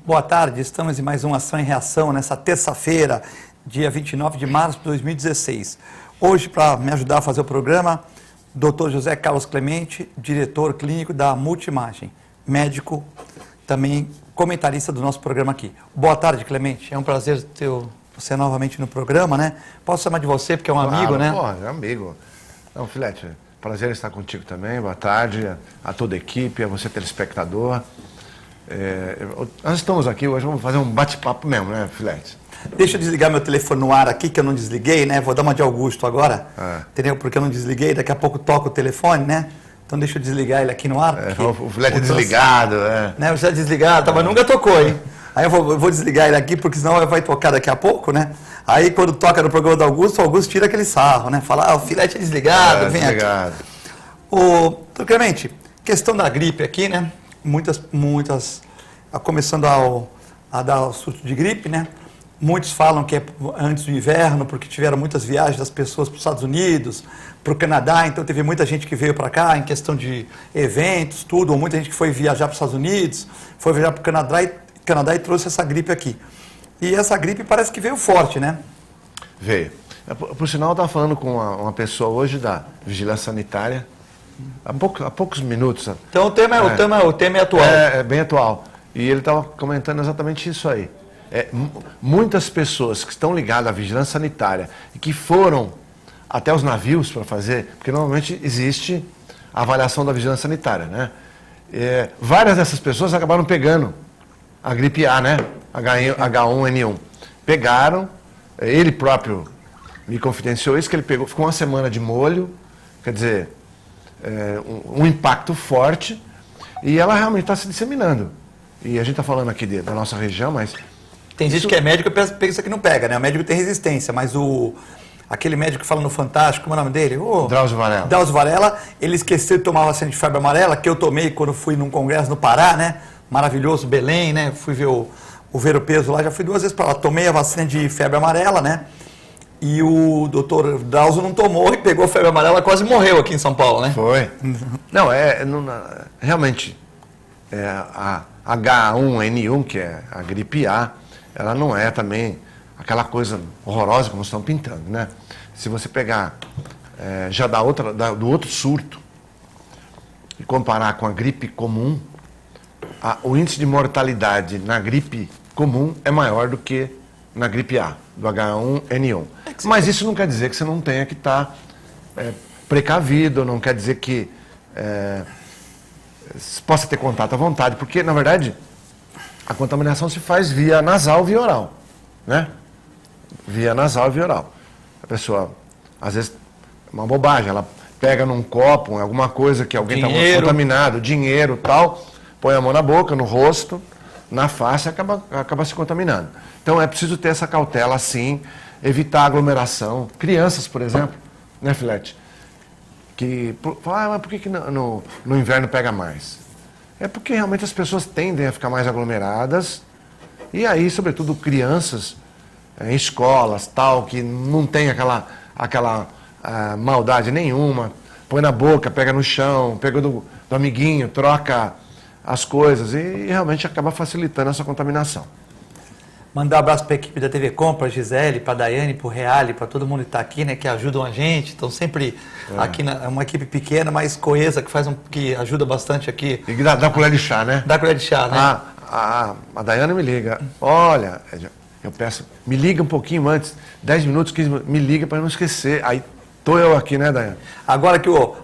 Boa tarde, estamos em mais uma Ação em Reação nessa terça-feira, dia 29 de março de 2016. Hoje, para me ajudar a fazer o programa, Dr. José Carlos Clemente, diretor clínico da Multimagem, médico, também comentarista do nosso programa aqui. Boa tarde, Clemente, é um prazer ter você novamente no programa, né? Posso chamar de você porque é um amigo, né? É amigo. Não, Filete, prazer estar contigo também. Boa tarde a toda a equipe, a você telespectador. Nós estamos aqui hoje, vamos fazer um bate-papo mesmo, né, Filete? Deixa eu desligar meu telefone no ar aqui, que eu não desliguei, né? Vou dar uma de Augusto agora, entendeu? Porque eu não desliguei, daqui a pouco toca o telefone, né? Então deixa eu desligar ele aqui no ar. O Filete é desligado, né? O Filete é desligado, mas nunca tocou, hein? Aí eu vou desligar ele aqui, porque senão vai tocar daqui a pouco, né? Aí quando toca no programa do Augusto, o Augusto tira aquele sarro, né? Fala, o Filete é desligado, vem desligado. aqui. Doutor Clemente, questão da gripe aqui, né? Muitas, começando a dar o surto de gripe, né? Muitos falam que é antes do inverno, porque tiveram muitas viagens das pessoas para os Estados Unidos, para o Canadá, então teve muita gente que veio para cá em questão de eventos, tudo, ou muita gente que foi viajar para os Estados Unidos, foi viajar para o Canadá e trouxe essa gripe aqui. E essa gripe parece que veio forte, né? Veio. Por sinal, eu estava falando com uma pessoa hoje da Vigilância Sanitária, há poucos minutos. Então o tema é atual. É bem atual. E ele estava comentando exatamente isso aí. Muitas pessoas que estão ligadas à vigilância sanitária e que foram até os navios para fazer, porque normalmente existe a avaliação da vigilância sanitária, né? Várias dessas pessoas acabaram pegando a gripe A, né? H1N1. Pegaram, ele próprio me confidenciou isso, que ele pegou, ficou uma semana de molho, quer dizer, um impacto forte, e ela realmente está se disseminando. E a gente está falando aqui da nossa região, mas... Tem gente que é médico e pensa que não pega, né? O médico tem resistência, mas aquele médico que fala no Fantástico, como é o nome dele? Drauzio Varela. Drauzio Varela, ele esqueceu de tomar a vacina de febre amarela, que eu tomei quando fui num congresso no Pará, né? Maravilhoso, Belém, né? Fui ver o Ver o Peso lá, já fui 2 vezes para lá. Tomei a vacina de febre amarela, né? E o doutor Drauzio não tomou e pegou febre amarela, quase morreu aqui em São Paulo, né? Foi. Não, realmente, a H1N1, que é a gripe A, ela não é também aquela coisa horrorosa como estão pintando, né? Se você pegar já do outro surto e comparar com a gripe comum, o índice de mortalidade na gripe comum é maior do que na gripe A, do H1N1. Mas isso não quer dizer que você não tenha que estar precavido, não quer dizer que possa ter contato à vontade, porque, na verdade, a contaminação se faz via nasal, via oral, né? Via nasal e via oral. A pessoa, às vezes, é uma bobagem, ela pega num copo, alguma coisa que alguém está contaminado, dinheiro, tal, põe a mão na boca, no rosto, na face, acaba se contaminando. Então é preciso ter essa cautela, sim, evitar aglomeração. Crianças, por exemplo, né, Filete? Mas por que no inverno pega mais? É porque realmente as pessoas tendem a ficar mais aglomeradas, e aí, sobretudo, crianças em escolas, tal, que não tem aquela maldade nenhuma, põe na boca, pega no chão, pega do amiguinho, troca as coisas e realmente acaba facilitando essa contaminação. Mandar um abraço para a equipe da TV Com, para a Gisele, para a Daiane, para o Reale, para todo mundo que está aqui, né, que ajudam a gente, estão sempre aqui, é uma equipe pequena, mas coesa, que ajuda bastante aqui. E dá colher de chá, né? Dá colher de chá, né? A Daiane me liga, olha, eu peço, me liga um pouquinho antes, 10 minutos, 15 minutos, me liga para não esquecer, aí tô eu aqui, né, Daiane? Agora que o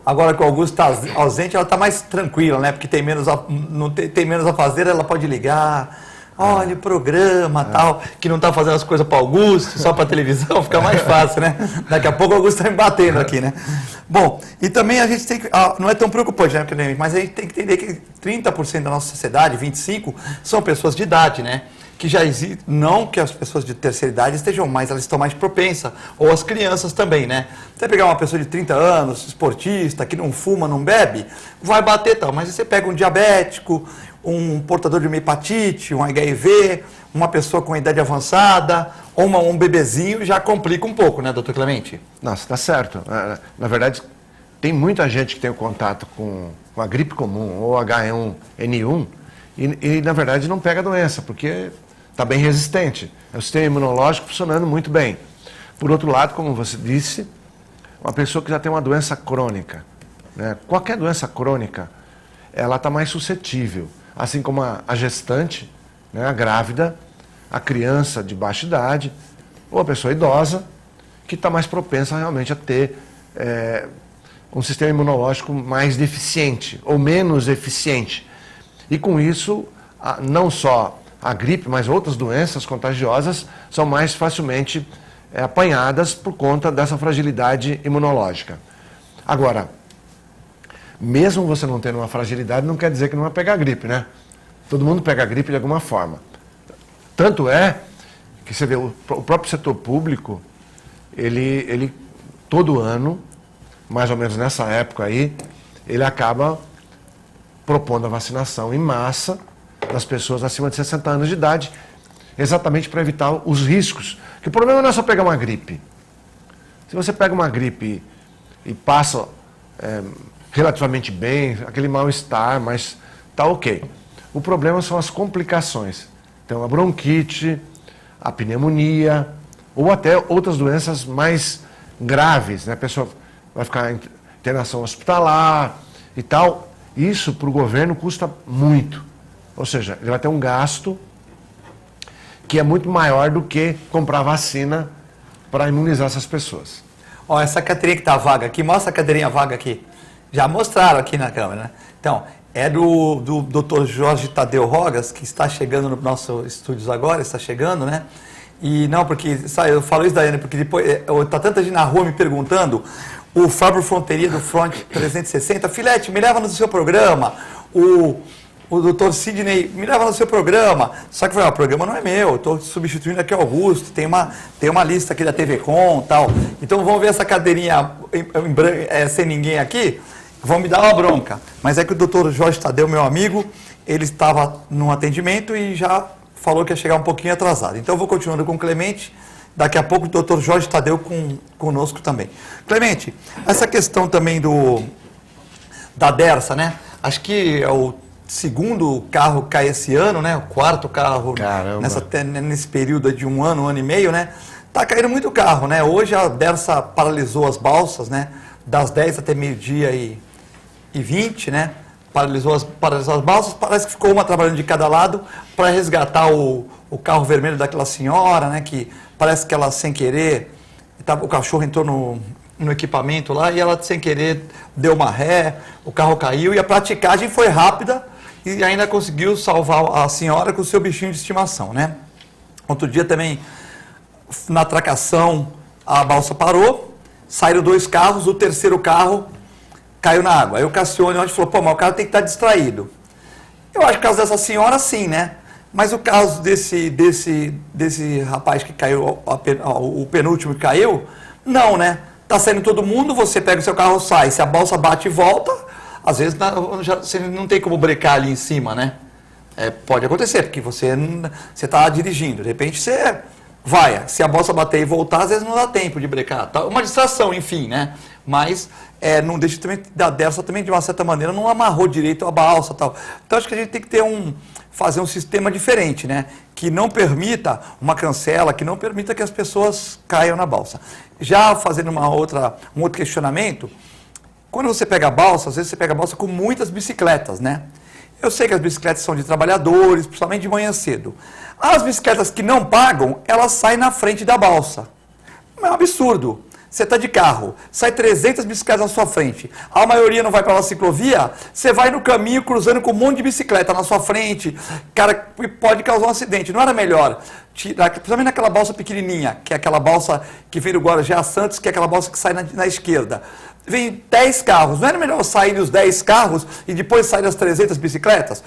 Augusto está ausente, ela está mais tranquila, né, porque tem menos a fazer, ela pode ligar... Olha, o programa, tal, que não está fazendo as coisas para Augusto, só para televisão, fica mais fácil, né? Daqui a pouco o Augusto está me batendo aqui, né? Bom, e também a gente tem que, não é tão preocupante, né, mas a gente tem que entender que 30% da nossa sociedade, 25%, são pessoas de idade, né? Que já existe, não que as pessoas de terceira idade estejam mais, elas estão mais propensas, ou as crianças também, né? Você pegar uma pessoa de 30 anos, esportista, que não fuma, não bebe, vai bater tal, mas você pega um diabético, um portador de uma hepatite, um HIV, uma pessoa com idade avançada, ou um bebezinho, já complica um pouco, né, doutor Clemente? Nossa, está certo. Na verdade, tem muita gente que tem o contato com a gripe comum, ou H1N1, e na verdade não pega a doença, porque está bem resistente. É o sistema imunológico funcionando muito bem. Por outro lado, como você disse, uma pessoa que já tem uma doença crônica, né? Qualquer doença crônica, ela está mais suscetível, assim como a gestante, né? A grávida, a criança de baixa idade, ou a pessoa idosa, que está mais propensa realmente a ter um sistema imunológico mais deficiente ou menos eficiente. E com isso, não só a gripe, mas outras doenças contagiosas são mais facilmente apanhadas por conta dessa fragilidade imunológica. Agora, mesmo você não tendo uma fragilidade, não quer dizer que não vai pegar gripe, né? Todo mundo pega gripe de alguma forma. Tanto é que você vê o próprio setor público, ele todo ano, mais ou menos nessa época aí, ele acaba propondo a vacinação em massa das pessoas acima de 60 anos de idade, exatamente para evitar os riscos. Porque o problema não é só pegar uma gripe. Se você pega uma gripe e passa relativamente bem, aquele mal-estar, mas tá ok. O problema são as complicações. Então, a bronquite, a pneumonia, ou até outras doenças mais graves, né? A pessoa vai ficar em internação hospitalar e tal. Isso para o governo custa muito. Ou seja, ele vai ter um gasto que é muito maior do que comprar vacina para imunizar essas pessoas. Ó, essa cadeirinha que está vaga aqui, mostra a cadeirinha vaga aqui. Já mostraram aqui na câmera, né? Então, é do Dr. Jorge Tadeu Rogas, que está chegando no nosso estúdios agora, está chegando, né? E não, porque, sabe, eu falo isso, Daiane, porque depois, tá tanta gente na rua me perguntando, o Fábio Fronteria do Front 360, Filete, me leva no seu programa, o doutor Sidney, me leva no seu programa. Só que o programa não é meu, eu estou substituindo aqui o Augusto, tem uma lista aqui da TV Com e tal. Então vamos ver essa cadeirinha sem ninguém aqui, vão me dar uma bronca. Mas é que o doutor Jorge Tadeu, meu amigo, ele estava num atendimento e já falou que ia chegar um pouquinho atrasado. Então eu vou continuando com o Clemente, daqui a pouco o doutor Jorge Tadeu conosco também. Clemente, essa questão também da Dersa, né? Acho que é o segundo carro cai esse ano, né? O quarto carro nesse período de um ano e meio, né? Tá caindo muito carro, né? Hoje a Dersa paralisou as balsas, né? Das 10 até meio-dia e 20, né? Paralisou as balsas, parece que ficou uma trabalhando de cada lado para resgatar o carro vermelho daquela senhora, né? Que parece que ela sem querer, o cachorro entrou no equipamento lá e ela sem querer deu uma ré, o carro caiu e a praticagem foi rápida e ainda conseguiu salvar a senhora com o seu bichinho de estimação, né? Outro dia também, na atracação, a balsa parou, saíram 2 carros, o terceiro carro caiu na água. Aí o Cassione ontem falou, pô, mas o cara tem que estar distraído. Eu acho que o caso dessa senhora, sim, né? Mas o caso desse rapaz que caiu, o penúltimo que caiu, não, né? Tá saindo todo mundo, você pega o seu carro, sai. Se a balsa bate e volta, às vezes você não tem como brecar ali em cima, né? Pode acontecer, porque você está dirigindo. De repente você vai. Se a balsa bater e voltar, às vezes não dá tempo de brecar. Tá? Uma distração, enfim, né? Mas não deixa também da Dersa também, de uma certa maneira, não amarrou direito a balsa e tal. Então acho que a gente tem que ter fazer um sistema diferente, né? Que não permita uma cancela, que não permita que as pessoas caiam na balsa. Já fazendo um outro questionamento, quando você pega a balsa, às vezes você pega a balsa com muitas bicicletas, né? Eu sei que as bicicletas são de trabalhadores, principalmente de manhã cedo. As bicicletas que não pagam, elas saem na frente da balsa. É um absurdo. Você está de carro, sai 300 bicicletas na sua frente, a maioria não vai pela ciclovia, você vai no caminho cruzando com um monte de bicicleta na sua frente, cara, pode causar um acidente. Não era melhor, principalmente naquela balsa pequenininha, que é aquela balsa que vem do Guarujá Santos, que é aquela balsa que sai na esquerda. Vem 10 carros, não era melhor sair os 10 carros e depois sair as 300 bicicletas?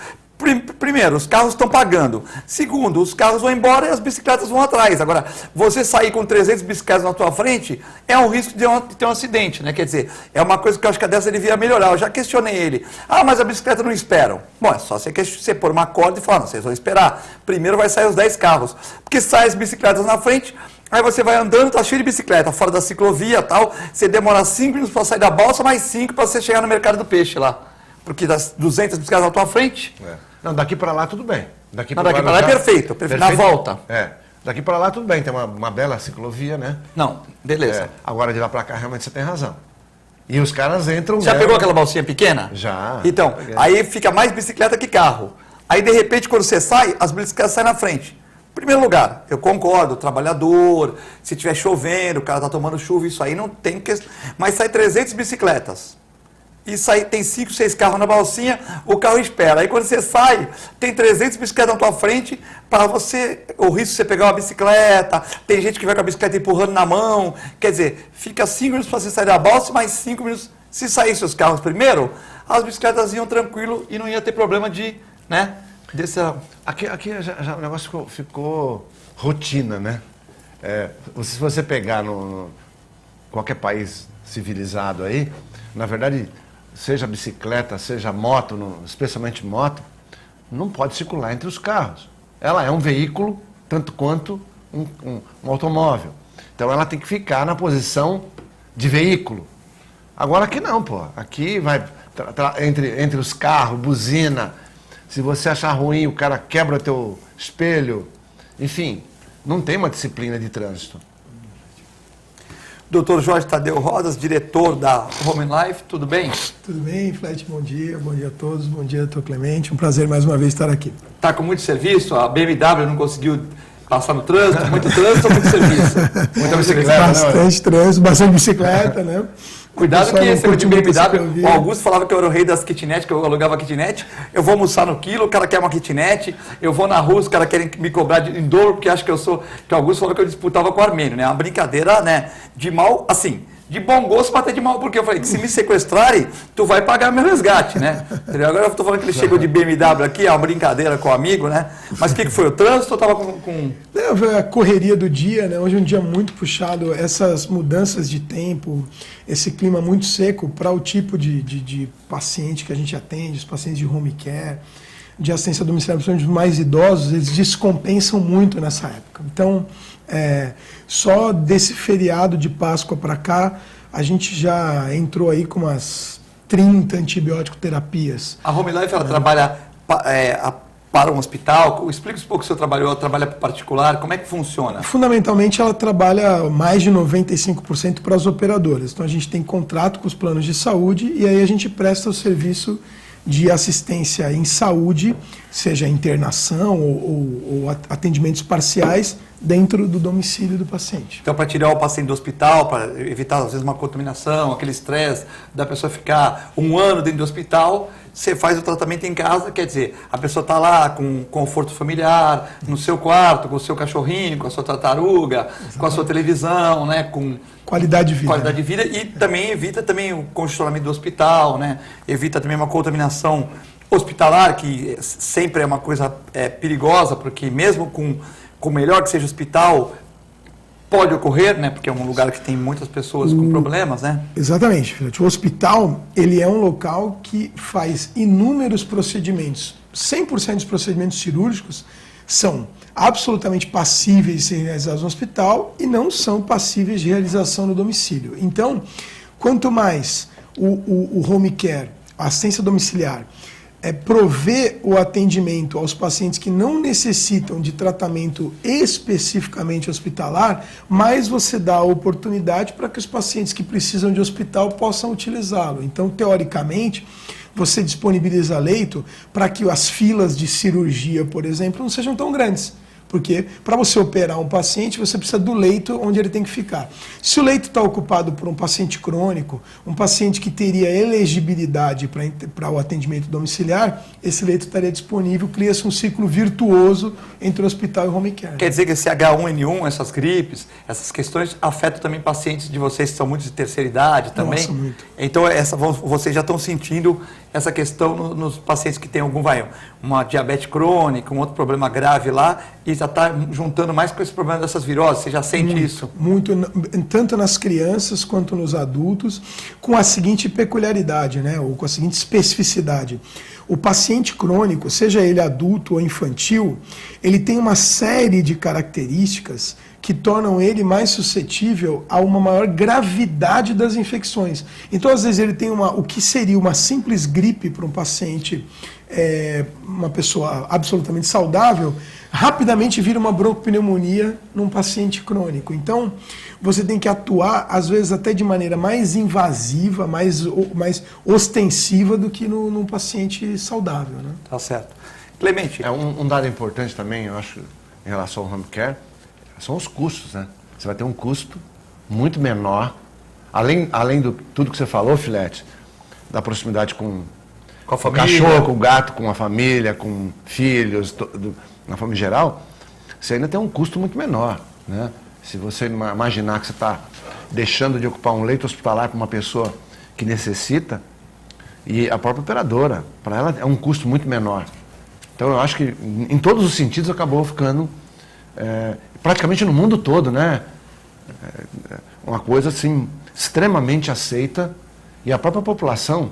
Primeiro, os carros estão pagando. Segundo, os carros vão embora e as bicicletas vão atrás. Agora, você sair com 300 bicicletas na tua frente é um risco de ter um acidente, né? Quer dizer, é uma coisa que eu acho que a dessa devia melhorar. Eu já questionei ele. Ah, mas a bicicleta não esperam. Bom, é só você pôr uma corda e falar, não, vocês vão esperar. Primeiro vai sair os 10 carros. Porque sai as bicicletas na frente, aí você vai andando, tá cheio de bicicleta, fora da ciclovia e tal. Você demora 5 minutos para sair da balsa, mais 5 para você chegar no mercado do peixe lá. Porque das 200 bicicletas na tua frente, Não, daqui para lá tudo bem. Daqui para lá é perfeito, na volta. Daqui para lá tudo bem, tem uma bela ciclovia, né? Não, beleza. Agora de lá para cá realmente você tem razão. E os caras entram... Já pegou aquela balsinha pequena? Já. Então, aí fica mais bicicleta que carro. Aí, de repente, quando você sai, as bicicletas saem na frente. Em primeiro lugar, eu concordo, trabalhador, se estiver chovendo, o cara está tomando chuva, isso aí não tem questão. Mas sai 300 bicicletas. E sai, tem 5, 6 carros na balsinha, o carro espera. Aí quando você sai, tem 300 bicicletas na tua frente, para você, o risco de você pegar uma bicicleta, tem gente que vai com a bicicleta empurrando na mão. Quer dizer, fica 5 minutos para você sair da balsa, mais 5 minutos. Se saíssem os carros primeiro, as bicicletas iam tranquilo e não ia ter problema de, né? Aqui já o negócio ficou rotina, né? Se você pegar no qualquer país civilizado aí, na verdade, seja bicicleta, seja moto, especialmente moto, não pode circular entre os carros. Ela é um veículo tanto quanto um automóvel. Então ela tem que ficar na posição de veículo. Agora aqui não, pô. Aqui vai entre os carros, buzina. Se você achar ruim, o cara quebra teu espelho. Enfim, não tem uma disciplina de trânsito. Dr. Jorge Tadeu Rodas, diretor da Home Life, tudo bem? Tudo bem, Flet, bom dia a todos, bom dia, Dr. Clemente, um prazer mais uma vez estar aqui. Está com muito serviço, a BMW não conseguiu passar no trânsito, muito trânsito ou muito serviço? Muita bicicleta, bastante trânsito, bastante bicicleta, né? Cuidado que esse de BMW, o Augusto falava que eu era o rei das kitnet, que eu alugava kitnet, eu vou almoçar no quilo, o cara quer uma kitnet, eu vou na rua, os caras querem me cobrar em dólar, porque acham que eu sou, que o Augusto falou que eu disputava com o Armênio, né? Uma brincadeira, né? De mal, assim, de bom gosto para ter de mal, porque eu falei que se me sequestrarem, tu vai pagar meu resgate, né? Agora eu estou falando que ele chegou de BMW aqui, é uma brincadeira com o amigo, né? Mas o que foi, o trânsito ou estava com... A correria do dia, né? Hoje é um dia muito puxado, essas mudanças de tempo, esse clima muito seco para o tipo de paciente que a gente atende, os pacientes de home care, de assistência domiciliar, principalmente os mais idosos, eles descompensam muito nessa época. Então, só desse feriado de Páscoa para cá, a gente já entrou aí com umas 30 antibiótico terapias. A Home Life, ela trabalha para um hospital? Explica um pouco o seu trabalho, ela trabalha para particular, como é que funciona? Fundamentalmente, ela trabalha mais de 95% para as operadoras. Então, a gente tem contrato com os planos de saúde e aí a gente presta o serviço de assistência em saúde, seja internação ou atendimentos parciais dentro do domicílio do paciente. Então, para tirar o paciente do hospital, para evitar, às vezes, uma contaminação, aquele estresse da pessoa ficar um ano dentro do hospital, você faz o tratamento em casa, quer dizer, a pessoa está lá com conforto familiar, no seu quarto, com o seu cachorrinho, com a sua tartaruga, exatamente, com a sua televisão, né, com qualidade de vida. Qualidade de vida e também evita também o congestionamento do hospital, né, evita também uma contaminação hospitalar, que sempre é uma coisa perigosa, porque mesmo com o melhor que seja o hospital, pode ocorrer, né? Porque é um lugar que tem muitas pessoas com problemas, né? Exatamente, Felipe. O hospital, ele é um local que faz inúmeros procedimentos. 100% dos procedimentos cirúrgicos são absolutamente passíveis de ser realizados no hospital e não são passíveis de realização no domicílio. Então, quanto mais o home care, a assistência domiciliar, prover o atendimento aos pacientes que não necessitam de tratamento especificamente hospitalar, mais você dá a oportunidade para que os pacientes que precisam de hospital possam utilizá-lo. Então, teoricamente, você disponibiliza leito para que as filas de cirurgia, por exemplo, não sejam tão grandes. Porque para você operar um paciente, você precisa do leito onde ele tem que ficar. Se o leito está ocupado por um paciente crônico, um paciente que teria elegibilidade para o atendimento domiciliar, esse leito estaria disponível, cria-se um ciclo virtuoso entre o hospital e o home care. Quer dizer que esse H1N1, essas gripes, essas questões afetam também pacientes de vocês que são muito de terceira idade também? Nossa, muito. Então vocês já estão sentindo essa questão nos pacientes que têm uma diabetes crônica, um outro problema grave lá, e já está juntando mais com esse problema dessas viroses. Você já sente isso? Muito, tanto nas crianças quanto nos adultos, com a seguinte peculiaridade, né, ou com a seguinte especificidade. O paciente crônico, seja ele adulto ou infantil, ele tem uma série de características que tornam ele mais suscetível a uma maior gravidade das infecções. Então, às vezes, ele tem o que seria uma simples gripe para um paciente, uma pessoa absolutamente saudável, rapidamente vira uma broncopneumonia num paciente crônico. Então, você tem que atuar, às vezes, até de maneira mais invasiva, mais ostensiva do que num paciente saudável, né? Tá certo. Clemente. Um dado importante também, eu acho, em relação ao home care, são os custos, né? Você vai ter um custo muito menor, além do tudo que você falou, Filete, da proximidade com a o família, cachorro, com o gato, com a família, com filhos, na família geral, você ainda tem um custo muito menor, né? Se você imaginar que você está deixando de ocupar um leito hospitalar para uma pessoa que necessita, e a própria operadora, para ela é um custo muito menor. Então eu acho que em todos os sentidos acabou ficando praticamente no mundo todo, né? Uma coisa assim extremamente aceita, e a própria população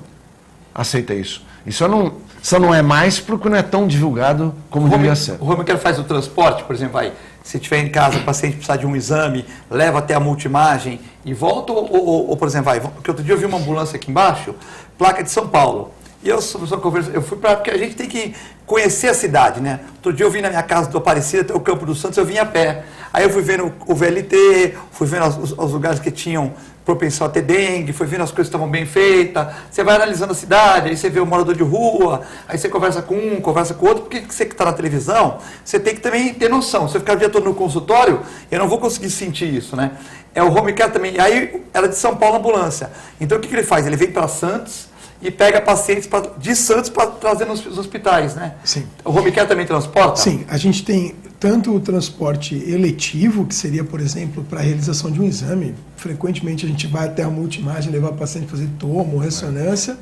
aceita isso. E só não é mais porque não é tão divulgado como deveria ser. O home care faz o transporte, por exemplo, se estiver em casa, o paciente precisar de um exame, leva até a multimagem e volta, ou por exemplo, porque outro dia eu vi uma ambulância aqui embaixo, placa de São Paulo. E eu fui porque a gente tem que conhecer a cidade, né? Outro dia eu vim na minha casa do Aparecida até o Campo dos Santos, eu vim a pé. Aí eu fui vendo o VLT, fui vendo os lugares que tinham propensão a ter dengue, fui vendo as coisas que estavam bem feitas. Você vai analisando a cidade, aí você vê o morador de rua, aí você conversa com um, conversa com o outro, porque você que está na televisão, você tem que também ter noção. Se eu ficar o dia todo no consultório, eu não vou conseguir sentir isso, né? É o home care também. Aí era de São Paulo a ambulância. Então o que ele faz? Ele vem para Santos e pega pacientes de Santos para trazer nos hospitais, né? Sim. O home care também transporta? Sim, a gente tem tanto o transporte eletivo, que seria, por exemplo, para a realização de um exame. Frequentemente a gente vai até a multimagem levar o paciente para fazer tomo, ressonância.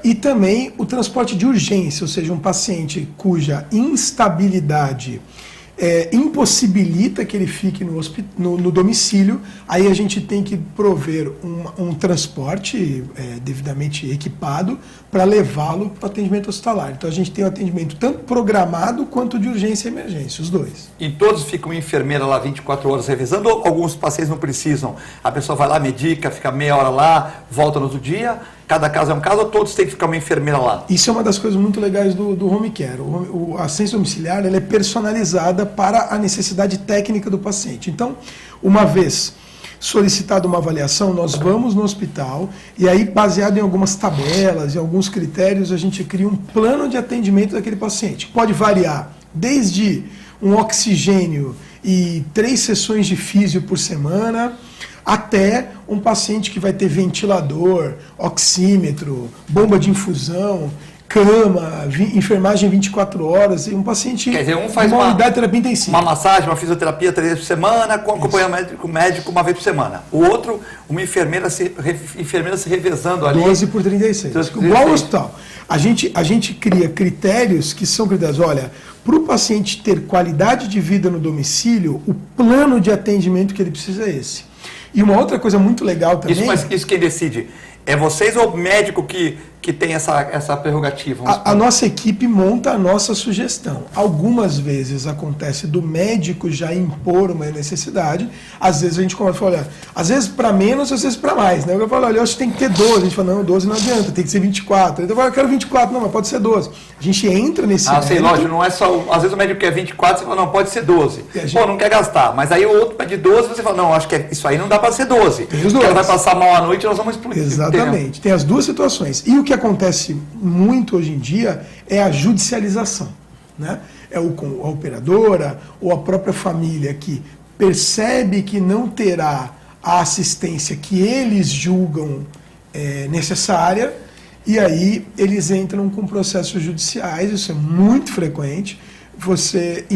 E também o transporte de urgência, ou seja, um paciente cuja instabilidade impossibilita que ele fique no domicílio, aí a gente tem que prover um transporte devidamente equipado para levá-lo para o atendimento hospitalar. Então a gente tem o atendimento tanto programado quanto de urgência e emergência, os dois. E todos ficam enfermeira lá 24 horas revisando, ou alguns pacientes não precisam? A pessoa vai lá, medica, fica meia hora lá, volta no outro dia? Cada caso é um caso, ou todos têm que ficar uma enfermeira lá? Isso é uma das coisas muito legais do home care. A assistência domiciliar ela é personalizada para a necessidade técnica do paciente. Então, uma vez solicitada uma avaliação, nós vamos no hospital e aí, baseado em algumas tabelas, em alguns critérios, a gente cria um plano de atendimento daquele paciente. Pode variar desde um oxigênio e 3 sessões de físio por semana, até um paciente que vai ter ventilador, oxímetro, bomba de infusão, cama, enfermagem 24 horas, e um paciente. Quer dizer, um faz uma unidade de terapia intensiva. Uma massagem, uma fisioterapia 3 vezes por semana, com acompanhamento médico uma vez por semana. O outro, uma enfermeira se revezando ali. 12 por 36. 12 por 36. Igual ao hospital. A gente cria critérios que são critérios. Olha, para o paciente ter qualidade de vida no domicílio, o plano de atendimento que ele precisa é esse. E uma outra coisa muito legal também... Mas isso quem decide? É vocês ou o médico que tem essa prerrogativa? A nossa equipe monta a nossa sugestão. Algumas vezes acontece do médico já impor uma necessidade, às vezes a gente começa a falar, olha, às vezes para menos, às vezes para mais. Né? Eu falo, olha, eu acho que tem que ter 12. A gente fala, não, 12 não adianta, tem que ser 24. Então eu falo, eu quero 24, não, mas pode ser 12. A gente entra nesse mérito. Sei, lógico, não é só... Às vezes o médico quer 24, você fala, não, pode ser 12. Gente... Pô, não quer gastar. Mas aí o outro pede 12, você fala, não, acho que isso aí não dá para ser 12. Tem os 12. Porque ela vai passar mal à noite e nós vamos explodir. Exatamente. Entendeu? Tem as duas situações. E o que acontece muito hoje em dia é a judicialização. Né? É a operadora ou a própria família que percebe que não terá a assistência que eles julgam necessária, e aí eles entram com processos judiciais, isso é muito frequente, você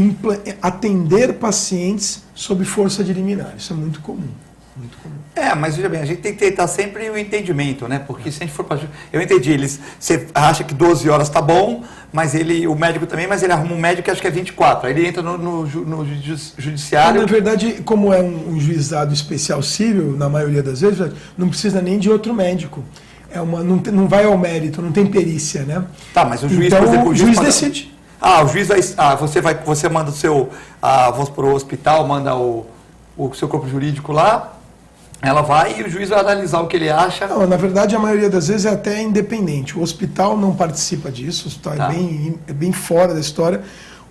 atender pacientes sob força de liminar, isso é muito comum. Muito comum. Mas veja bem, a gente tem que tentar sempre o entendimento, né? Porque se a gente for para... Eu entendi, você acha que 12 horas está bom, mas o médico também, mas ele arruma um médico que acha que é 24. Aí ele entra no judiciário... Na verdade, como é um juizado especial civil, na maioria das vezes, não precisa nem de outro médico. Não vai ao mérito, não tem perícia, né? Tá, mas o juiz, então, por exemplo, o juiz decide. O juiz você manda o seu, vamos para o hospital, manda o seu corpo jurídico lá, ela vai e o juiz vai analisar o que ele acha. Não, na verdade, a maioria das vezes é até independente. O hospital não participa disso, o hospital é bem fora da história.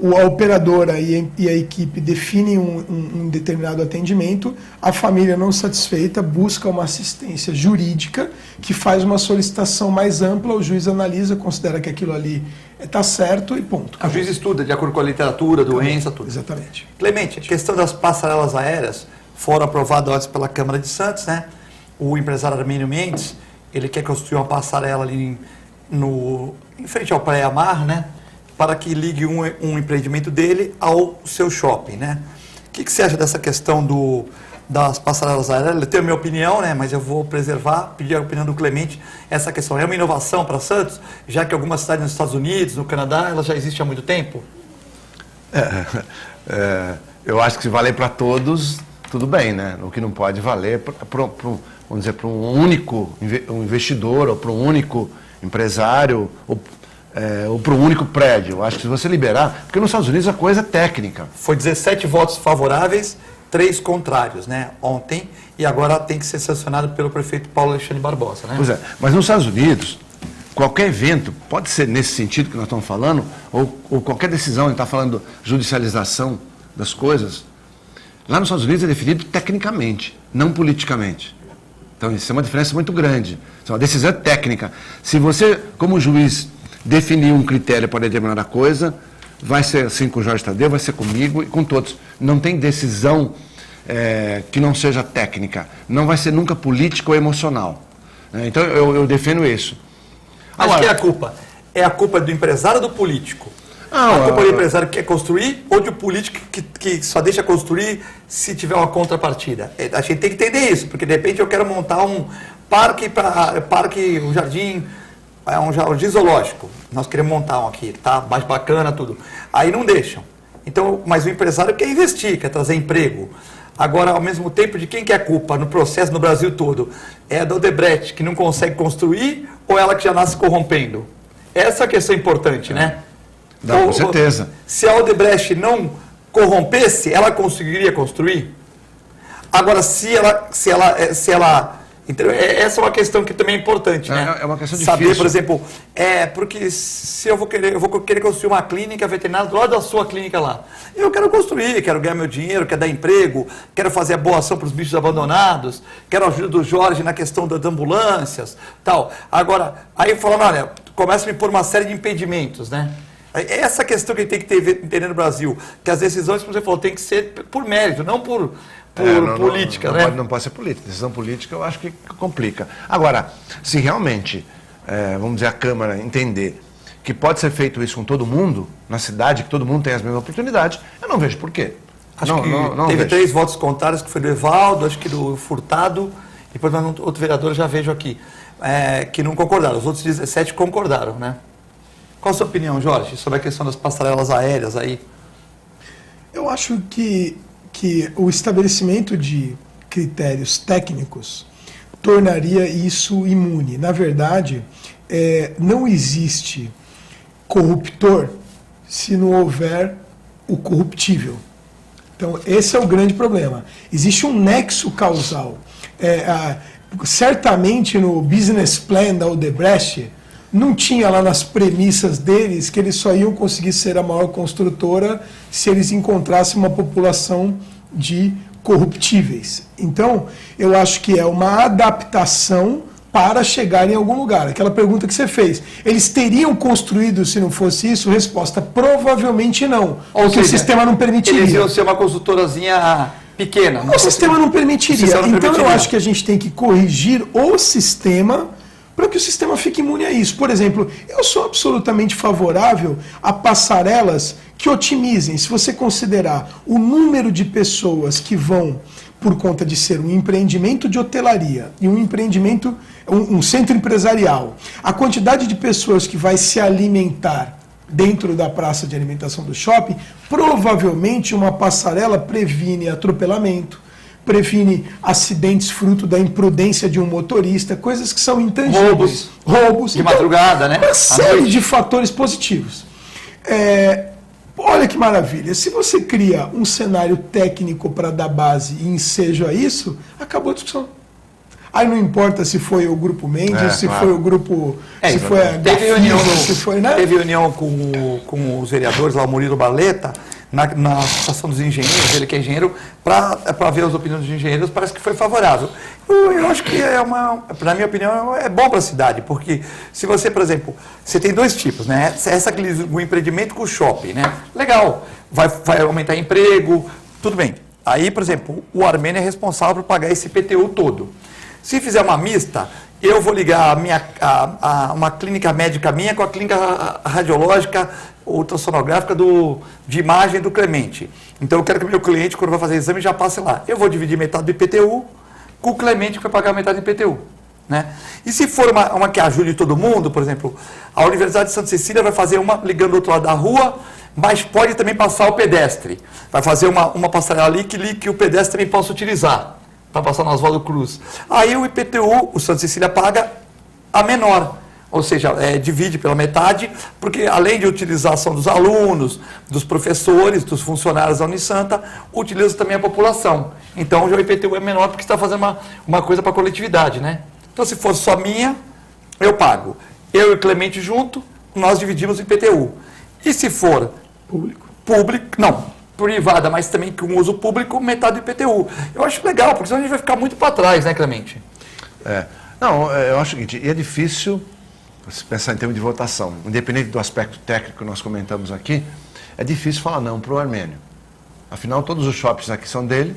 A operadora e a equipe definem um determinado atendimento, a família não satisfeita busca uma assistência jurídica que faz uma solicitação mais ampla, o juiz analisa, considera que aquilo ali está certo e ponto. O juiz estuda de acordo com a literatura, doença, tudo. Exatamente. Clemente, a questão das passarelas aéreas foram aprovadas pela Câmara de Santos, né? O empresário Armênio Mendes, ele quer construir uma passarela ali em frente ao Praia Mar, né? Para que ligue um empreendimento dele ao seu shopping, né? O que você acha dessa questão das passarelas aéreas? Eu tenho a minha opinião, né? Mas eu vou pedir a opinião do Clemente. Essa questão é uma inovação para Santos, já que algumas cidades nos Estados Unidos, no Canadá, ela já existe há muito tempo? Eu acho que se valer para todos, tudo bem, né? O que não pode valer vamos dizer, para um único investidor ou para um único empresário ou para um único prédio. Eu acho que se você liberar, porque nos Estados Unidos a coisa é técnica. Foi 17 votos favoráveis, 3 contrários, né? Ontem, e agora tem que ser sancionado pelo prefeito Paulo Alexandre Barbosa, né? Pois é, mas nos Estados Unidos, qualquer evento, pode ser nesse sentido que nós estamos falando, ou qualquer decisão, a gente está falando judicialização das coisas, lá nos Estados Unidos é definido tecnicamente, não politicamente. Então isso é uma diferença muito grande. Então, a decisão é técnica. Se você, como juiz, definir um critério para determinada coisa, vai ser assim com o Jorge Tadeu, vai ser comigo e com todos. Não tem decisão que não seja técnica. Não vai ser nunca política ou emocional. Então eu defendo isso. Mas que é a culpa? É a culpa do empresário ou do político? A culpa do empresário que quer construir ou do político que só deixa construir se tiver uma contrapartida? A gente tem que entender isso, porque de repente eu quero montar um um jardim, um jardim zoológico. Nós queremos montar um aqui, tá? Mais bacana, tudo. Aí não deixam. Então, mas o empresário quer investir, quer trazer emprego. Agora, ao mesmo tempo, de quem que é a culpa no processo no Brasil todo? É a da Odebrecht, que não consegue construir, ou ela que já nasce corrompendo? Essa é a questão importante, né? Não, com certeza. Se a Odebrecht não corrompesse, ela conseguiria construir? Agora, se ela entendeu? Essa é uma questão que também é importante, né? É uma questão saber, difícil. Por exemplo, porque se eu vou querer construir uma clínica veterinária do lado da sua clínica lá. Eu quero construir, quero ganhar meu dinheiro, quero dar emprego, quero fazer a boa ação para os bichos abandonados, quero a ajuda do Jorge na questão das ambulâncias, tal. Agora, aí falando, olha, começa a me pôr uma série de impedimentos, né? Essa questão que a gente tem que entender no Brasil, que as decisões, como você falou, tem que ser por mérito, não por política, né? Não pode ser política. Decisão política eu acho que complica. Agora, se realmente, vamos dizer, a Câmara entender que pode ser feito isso com todo mundo, na cidade, que todo mundo tem as mesmas oportunidades, eu não vejo por quê. Acho que teve 3 votos contrários, que foi do Evaldo, acho que do Furtado, e depois outro vereador já vejo aqui, que não concordaram. Os outros 17 concordaram, né? Qual a sua opinião, Jorge, sobre a questão das passarelas aéreas aí? Eu acho que o estabelecimento de critérios técnicos tornaria isso imune. Na verdade, não existe corruptor se não houver o corruptível. Então, esse é o grande problema. Existe um nexo causal. Certamente no business plan da Odebrecht, não tinha lá nas premissas deles que eles só iam conseguir ser a maior construtora se eles encontrassem uma população de corruptíveis. Então, eu acho que é uma adaptação para chegar em algum lugar. Aquela pergunta que você fez, eles teriam construído se não fosse isso? Resposta, provavelmente não. Ou seja, o sistema não permitiria. Eles iam ser uma construtorazinha pequena. O sistema não permitiria. Então, eu acho que a gente tem que corrigir o sistema para que o sistema fique imune a isso. Por exemplo, eu sou absolutamente favorável a passarelas que otimizem. Se você considerar o número de pessoas que vão, por conta de ser um empreendimento de hotelaria e um centro empresarial, a quantidade de pessoas que vai se alimentar dentro da praça de alimentação do shopping, provavelmente uma passarela previne atropelamento, previne acidentes fruto da imprudência de um motorista, coisas que são intangíveis. Roubos. De madrugada, né? Uma série de fatores positivos. Olha que maravilha. Se você cria um cenário técnico para dar base e ensejo a isso, acabou a discussão. Aí não importa se foi o grupo Mendes, se foi o grupo... se foi a Teve reunião com os vereadores lá, o Murilo Barleta, na Associação dos Engenheiros, ele que é engenheiro, para ver as opiniões dos engenheiros, parece que foi favorável. Eu acho que na minha opinião, é bom para a cidade, porque se você, por exemplo, você tem dois tipos, né? O empreendimento com o shopping, né? Legal, vai aumentar emprego, tudo bem. Aí, por exemplo, o Armênio é responsável por pagar esse IPTU todo. Se fizer uma mista, eu vou ligar uma clínica médica minha com a clínica radiológica ultrassonográfica de imagem do Clemente. Então eu quero que o meu cliente, quando vai fazer exame, já passe lá. Eu vou dividir metade do IPTU com o Clemente, que vai pagar metade do IPTU. Né? E se for uma que ajude todo mundo, por exemplo, a Universidade de Santa Cecília vai fazer uma ligando do outro lado da rua, mas pode também passar o pedestre. Vai fazer uma passarela ali que o pedestre também possa utilizar, para passar no Oswaldo Cruz. Aí o IPTU, o Santa Cecília paga a menor, ou seja, divide pela metade, porque além de utilização dos alunos, dos professores, dos funcionários da Unisanta, utiliza também a população. Então já o IPTU é menor porque está fazendo uma coisa para a coletividade, né? Então se for só minha, eu pago. Eu e o Clemente junto, nós dividimos o IPTU. E se for privada, mas também com uso público, metade do IPTU. Eu acho legal, porque senão a gente vai ficar muito para trás, né, Clemente? Não, eu acho o seguinte, e é difícil, se pensar em termos de votação, independente do aspecto técnico que nós comentamos aqui, é difícil falar não para o Armênio. Afinal, todos os shoppings aqui são dele,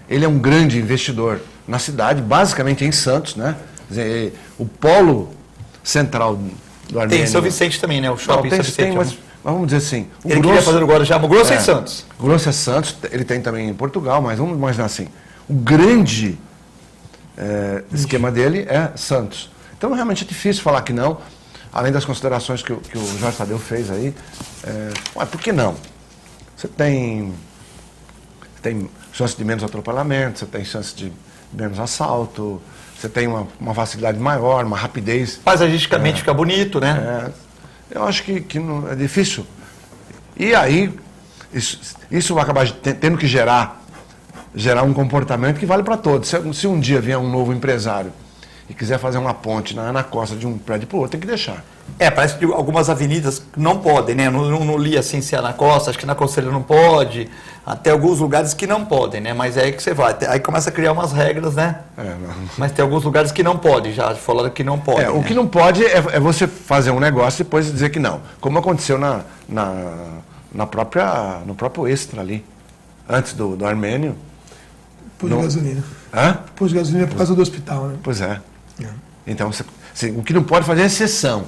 ele é um grande investidor na cidade, basicamente em Santos, né? Quer dizer, o polo central do Armênio... Tem São Vicente também, né? O shopping São Vicente. Mas vamos dizer assim... Ele queria fazer o Guarujá, o Grosso é em Santos. O Grosso é Santos, ele tem também em Portugal, mas vamos imaginar assim, o grande esquema dele é Santos. Então realmente é difícil falar que não, além das considerações que o Jorge Tadeu fez aí. Por que não? Você tem chance de menos atropelamento, você tem chance de menos assalto, você tem uma facilidade maior, uma rapidez. Paisagisticamente fica bonito, né? Eu acho que não, é difícil. E aí, isso vai acabar tendo que gerar um comportamento que vale para todos. Se um dia vier um novo empresário e quiser fazer uma ponte na costa de um prédio para o outro, tem que deixar. Parece que algumas avenidas não podem, né? Eu não li assim se é na costa, acho que na Conselheira não pode, até alguns lugares que não podem, né? Mas é aí que você vai, aí começa a criar umas regras, né? Mas tem alguns lugares que não pode, já falaram que não pode. O que não pode é você fazer um negócio e depois dizer que não, como aconteceu no próprio Extra ali, antes do Armênio. Posto de gasolina. Posto de gasolina por causa do hospital, né? Pois é. Então, o que não pode fazer é exceção.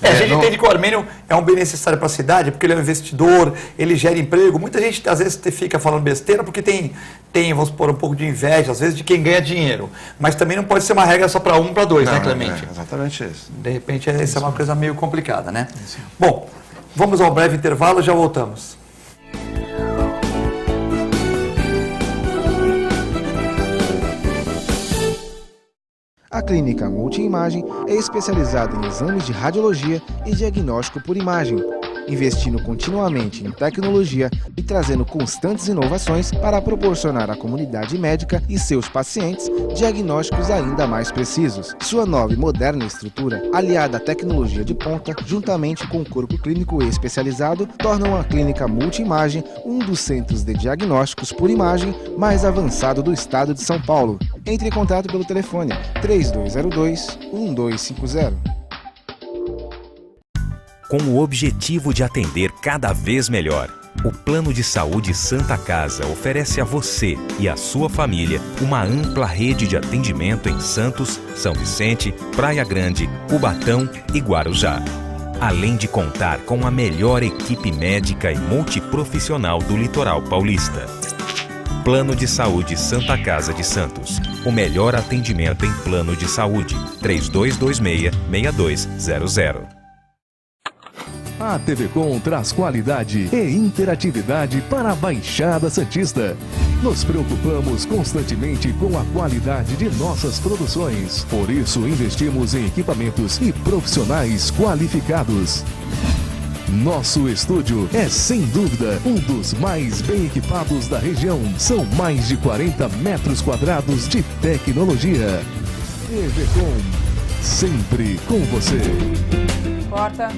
A gente entende que o Armênio é um bem necessário para a cidade, porque ele é um investidor, ele gera emprego. Muita gente, às vezes, fica falando besteira porque tem, vamos supor, um pouco de inveja, às vezes, de quem ganha dinheiro. Mas também não pode ser uma regra só para um, para dois, né, Clemente? Exatamente isso. De repente, essa é uma coisa meio complicada, né? Bom, vamos ao breve intervalo, já voltamos. A Clínica Multiimagem é especializada em exames de radiologia e diagnóstico por imagem, investindo continuamente em tecnologia e trazendo constantes inovações para proporcionar à comunidade médica e seus pacientes diagnósticos ainda mais precisos. Sua nova e moderna estrutura, aliada à tecnologia de ponta, juntamente com o corpo clínico especializado, tornam a Clínica Multiimagem um dos centros de diagnósticos por imagem mais avançado do estado de São Paulo. Entre em contato pelo telefone 3202-1250. Com o objetivo de atender cada vez melhor, o Plano de Saúde Santa Casa oferece a você e a sua família uma ampla rede de atendimento em Santos, São Vicente, Praia Grande, Cubatão e Guarujá. Além de contar com a melhor equipe médica e multiprofissional do litoral paulista. Plano de Saúde Santa Casa de Santos. O melhor atendimento em plano de saúde. 3226-6200. A TV Com traz qualidade e interatividade para a Baixada Santista. Nos preocupamos constantemente com a qualidade de nossas produções. Por isso, investimos em equipamentos e profissionais qualificados. Nosso estúdio é, sem dúvida, um dos mais bem equipados da região. São mais de 40 metros quadrados de tecnologia. TV Com, sempre com você. Corta.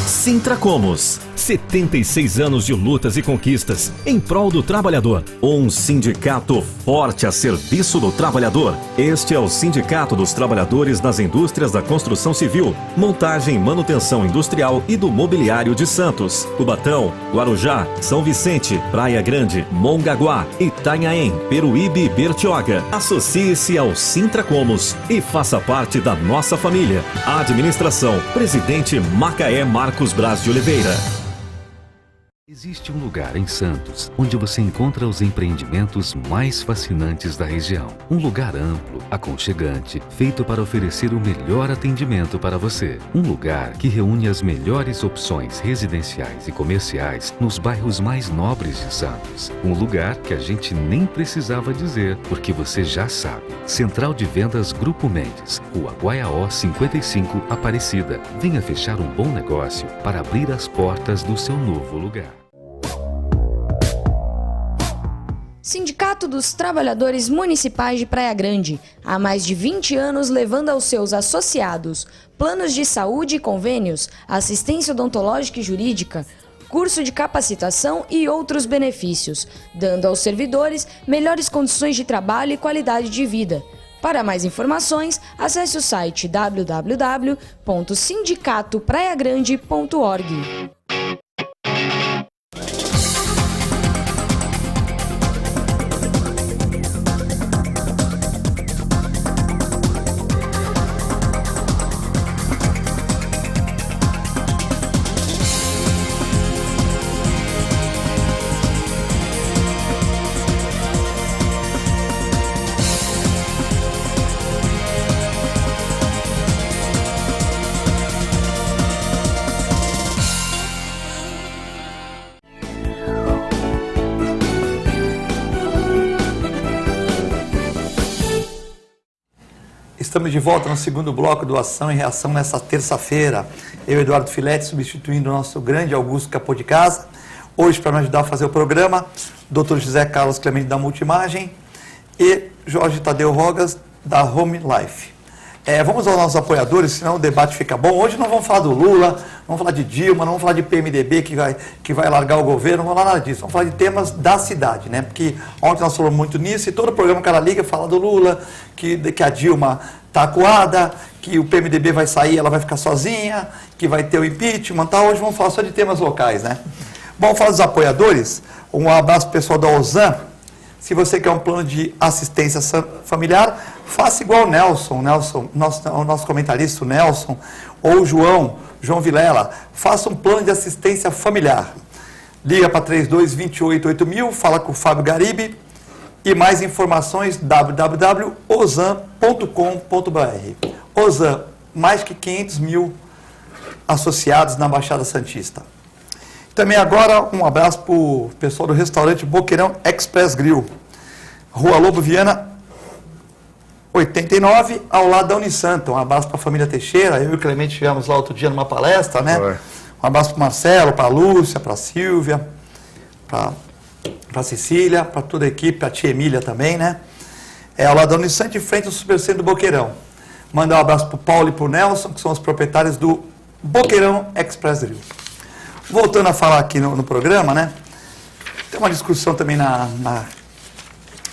Sintracomos, 76 anos de lutas e conquistas em prol do trabalhador. Um sindicato forte a serviço do trabalhador. Este é o Sindicato dos Trabalhadores nas Indústrias da Construção Civil, Montagem e Manutenção Industrial e do Mobiliário de Santos, Cubatão, Guarujá, São Vicente, Praia Grande, Mongaguá, Itanhaém, Peruíbe e Bertioga. Associe-se ao Sintracomos e faça parte da nossa família. Administração, Presidente Macaé Marcos Braz de Oliveira. Existe um lugar em Santos onde você encontra os empreendimentos mais fascinantes da região. Um lugar amplo, aconchegante, feito para oferecer o melhor atendimento para você. Um lugar que reúne as melhores opções residenciais e comerciais nos bairros mais nobres de Santos. Um lugar que a gente nem precisava dizer, porque você já sabe. Central de Vendas Grupo Mendes, Rua Guaiaó 55, Aparecida. Venha fechar um bom negócio para abrir as portas do seu novo lugar. Sindicato dos Trabalhadores Municipais de Praia Grande, há mais de 20 anos levando aos seus associados planos de saúde e convênios, assistência odontológica e jurídica, curso de capacitação e outros benefícios, dando aos servidores melhores condições de trabalho e qualidade de vida. Para mais informações, acesse o site www.sindicatopraiagrande.org. Estamos de volta no segundo bloco do Ação e Reação nessa terça-feira. Eu, Eduardo Filete, substituindo o nosso grande Augusto Capô de Casa. Hoje, para me ajudar a fazer o programa, Dr. José Carlos Clemente da Multimagem e Jorge Tadeu Rogas da Home Life. Vamos aos nossos apoiadores, senão o debate fica bom. Hoje não vamos falar do Lula, não vamos falar de Dilma, não vamos falar de PMDB que vai largar o governo, não vamos falar nada disso. Vamos falar de temas da cidade, né? Porque ontem nós falamos muito nisso e todo o programa que ela liga fala do Lula, que a Dilma está acuada, que o PMDB vai sair, ela vai ficar sozinha, que vai ter o impeachment, tá? Hoje vamos falar só de temas locais, né? Bom, falar dos apoiadores, um abraço pro pessoal da Ozan. Se você quer um plano de assistência familiar, faça igual o Nelson, o nosso comentarista, o Nelson, ou o João Vilela, faça um plano de assistência familiar. Liga para 32288000, fala com o Fábio Garibe e mais informações www.ozan.com.br. Ozan, mais que 500 mil associados na Baixada Santista. Também agora um abraço para o pessoal do restaurante Boqueirão Express Grill, Rua Lobo Viana 89, ao lado da Unisanta. Um abraço para a família Teixeira, eu e o Clemente estivemos lá outro dia numa palestra, né? Um abraço para o Marcelo, para a Lúcia, para a Silvia, para a Cecília, para toda a equipe, para a tia Emília também, né? Ao lado da Unisanta, em frente ao Supercentro do Boqueirão. Mandar um abraço para o Paulo e para o Nelson, que são os proprietários do Boqueirão Express Grill. Voltando a falar aqui no programa, né? Tem uma discussão também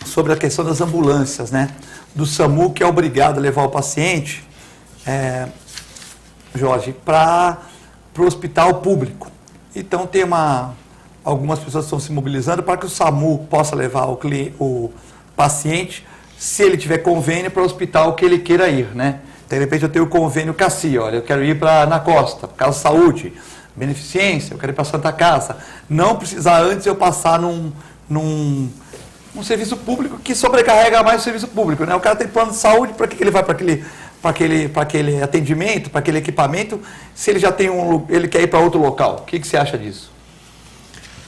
sobre a questão das ambulâncias, né? Do SAMU, que é obrigado a levar o paciente, Jorge, para o hospital público. Então tem algumas pessoas estão se mobilizando para que o SAMU possa levar o paciente, se ele tiver convênio, para o hospital que ele queira ir, né? Então, de repente eu tenho o convênio CACI, olha, eu quero ir na Costa, por causa da saúde, beneficência, eu quero ir para Santa Casa. Não precisar antes eu passar num serviço público que sobrecarrega mais o serviço público, né? O cara tem plano de saúde, para que ele vai para aquele atendimento, para aquele equipamento, se ele já tem ele quer ir para outro local? O que você acha disso?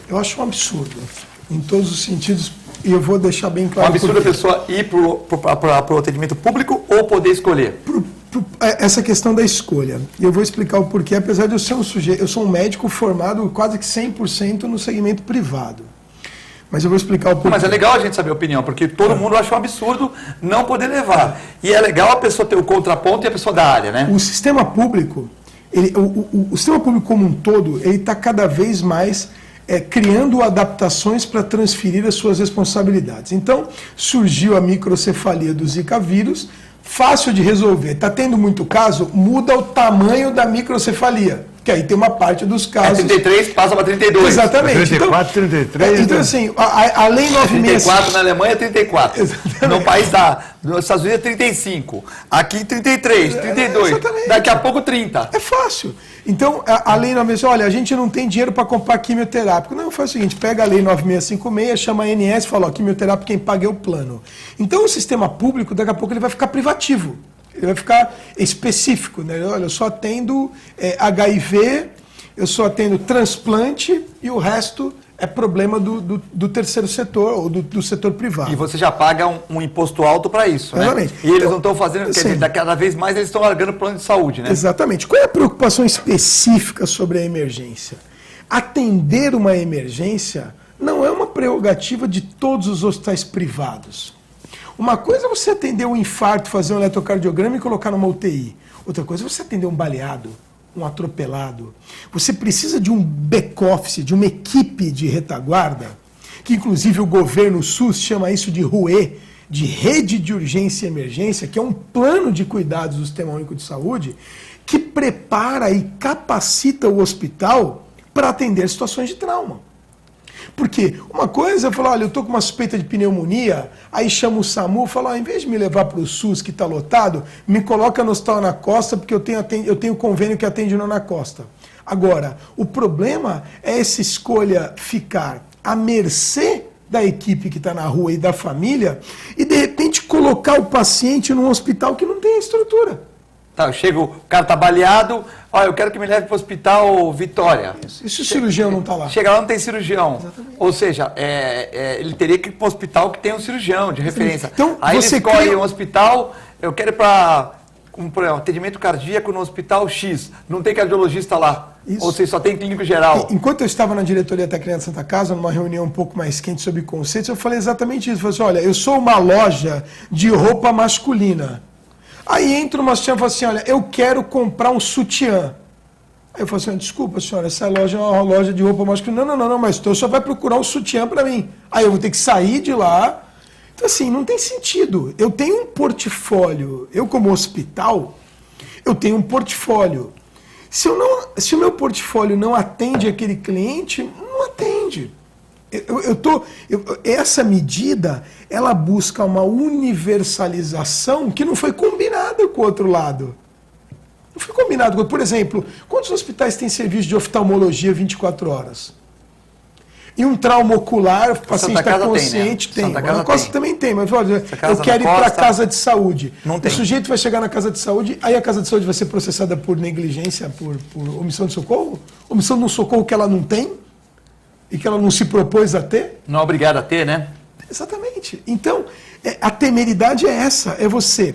Eu acho um absurdo. em todos os sentidos, e eu vou deixar bem É um claro. absurdo a pessoa ir para o atendimento público ou poder escolher? Essa questão da escolha. E eu vou explicar o porquê, apesar de eu ser um sujeito, eu sou um médico formado quase que 100% no segmento privado. Mas eu vou explicar o porquê. Mas é legal a gente saber a opinião, porque todo mundo acha um absurdo não poder levar. E é legal a pessoa ter o contraponto e a pessoa da área, né? O sistema público, o sistema público como um todo, ele está cada vez mais criando adaptações para transferir as suas responsabilidades. Então, surgiu a microcefalia do Zika vírus, fácil de resolver. Está tendo muito caso, muda o tamanho da microcefalia. Que aí tem uma parte dos casos... 33 passa para 32. Exatamente. 34, 33... Então, assim, a lei 965... 34 na Alemanha é 34. Exatamente. No país nos Estados Unidos é 35. Aqui 33, 32. Exatamente. Daqui a pouco 30. É fácil. Então, a lei 965... Olha, a gente não tem dinheiro para comprar quimioterápico. Não, faz o seguinte, pega a lei 9656, chama a ANS e fala, ó, quimioterápico quem paga é o plano. Então, o sistema público, daqui a pouco, ele vai ficar privativo. Ele vai ficar específico, né? Olha, eu só atendo HIV, eu só atendo transplante e o resto é problema do terceiro setor ou do setor privado. E você já paga um imposto alto para isso, né? Exatamente. E eles não estão fazendo, quer dizer, cada vez mais eles estão largando o plano de saúde, né? Exatamente. Qual é a preocupação específica sobre a emergência? Atender uma emergência não é uma prerrogativa de todos os hospitais privados. Uma coisa é você atender um infarto, fazer um eletrocardiograma e colocar numa UTI. Outra coisa é você atender um baleado, um atropelado. Você precisa de um back-office, de uma equipe de retaguarda, que inclusive o governo SUS chama isso de RUE, de Rede de Urgência e Emergência, que é um plano de cuidados do Sistema Único de Saúde, que prepara e capacita o hospital para atender situações de trauma. Porque uma coisa é falar, olha, eu estou com uma suspeita de pneumonia, aí chama o SAMU e fala, em vez de me levar para o SUS que está lotado, me coloca no Hospital Ana Costa, porque eu tenho convênio que atende no Ana Costa. Agora, o problema é essa escolha ficar à mercê da equipe que está na rua e da família e, de repente, colocar o paciente num hospital que não tem estrutura. Tá, chega, o cara está baleado, olha, eu quero que me leve para o Hospital Vitória. E se o cirurgião não está lá? Chega lá, não tem cirurgião. Exatamente. Ou seja, ele teria que ir para um hospital que tem um cirurgião de referência. Então, aí você ele escolhe cria... um hospital, eu quero ir para atendimento cardíaco no Hospital X. Não tem cardiologista lá. Isso. Ou seja, só tem clínico geral. Enquanto eu estava na diretoria técnica da Santa Casa, numa reunião um pouco mais quente sobre conceitos, eu falei exatamente isso. Eu falei assim, olha, eu sou uma loja de roupa masculina. Aí entra uma senhora e fala assim, olha, eu quero comprar um sutiã. Aí eu falo assim, desculpa senhora, essa loja é uma loja de roupa masculina. Não, mas então só vai procurar um sutiã para mim. Aí eu vou ter que sair de lá. Então assim, não tem sentido. Eu tenho um portfólio, eu como hospital, eu tenho um portfólio. Se o meu portfólio não atende aquele cliente, não atende. Essa medida, ela busca uma universalização que não foi combinada com o outro lado. Não foi combinado. Por exemplo, quantos hospitais têm serviço de oftalmologia 24 horas? E um trauma ocular, o paciente está consciente, tem. Né? Santa Costa também tem, mas olha, eu quero ir para a casa de saúde. Não tem. O sujeito vai chegar na casa de saúde, aí a casa de saúde vai ser processada por negligência, por omissão de socorro? Omissão de um socorro que ela não tem? E que ela não se propôs a ter? Não é obrigada a ter, né? Exatamente. Então, a temeridade é essa, é você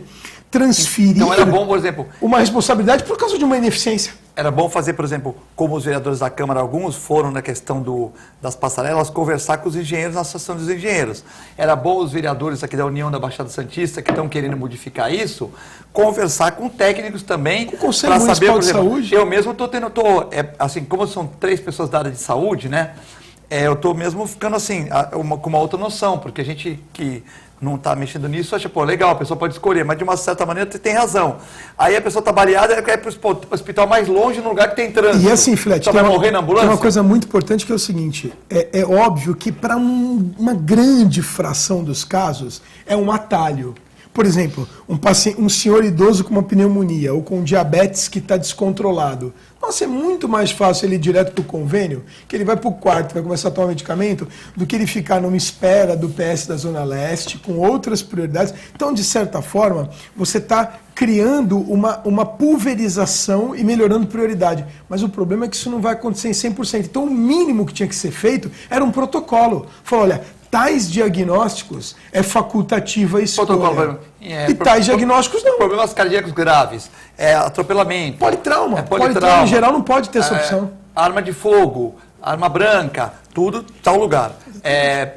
transferir então era bom, por exemplo, uma responsabilidade por causa de uma ineficiência. Era bom fazer, por exemplo, como os vereadores da Câmara, alguns foram na questão das passarelas, conversar com os engenheiros na Associação dos Engenheiros. Era bom os vereadores aqui da União da Baixada Santista, que estão querendo modificar isso, conversar com técnicos também, para saber, por exemplo, saúde. Eu mesmo estou tendo, assim, como são 3 pessoas da área de saúde, né? Eu estou mesmo ficando assim, com uma outra noção, porque a gente que não está mexendo nisso, acha, pô, legal, a pessoa pode escolher, mas de uma certa maneira tem razão. Aí a pessoa está baleada, ela quer ir para o hospital mais longe, num lugar que tem trânsito. E assim, Filete, só vai morrer na ambulância? Tem uma coisa muito importante que é o seguinte, é óbvio que para uma grande fração dos casos é um atalho. Por exemplo, um senhor idoso com uma pneumonia ou com diabetes que está descontrolado. Nossa, é muito mais fácil ele ir direto para o convênio, que ele vai para o quarto, vai começar a tomar medicamento, do que ele ficar numa espera do PS da Zona Leste, com outras prioridades. Então, de certa forma, você está criando uma pulverização e melhorando prioridade. Mas o problema é que isso não vai acontecer em 100%. Então, o mínimo que tinha que ser feito era um protocolo. Falou, olha, tais diagnósticos é facultativa a escolha. E tais diagnósticos não. Problemas cardíacos graves, atropelamento. Politrauma. Politrauma em geral não pode ter essa opção. Arma de fogo, arma branca, tudo tal lugar.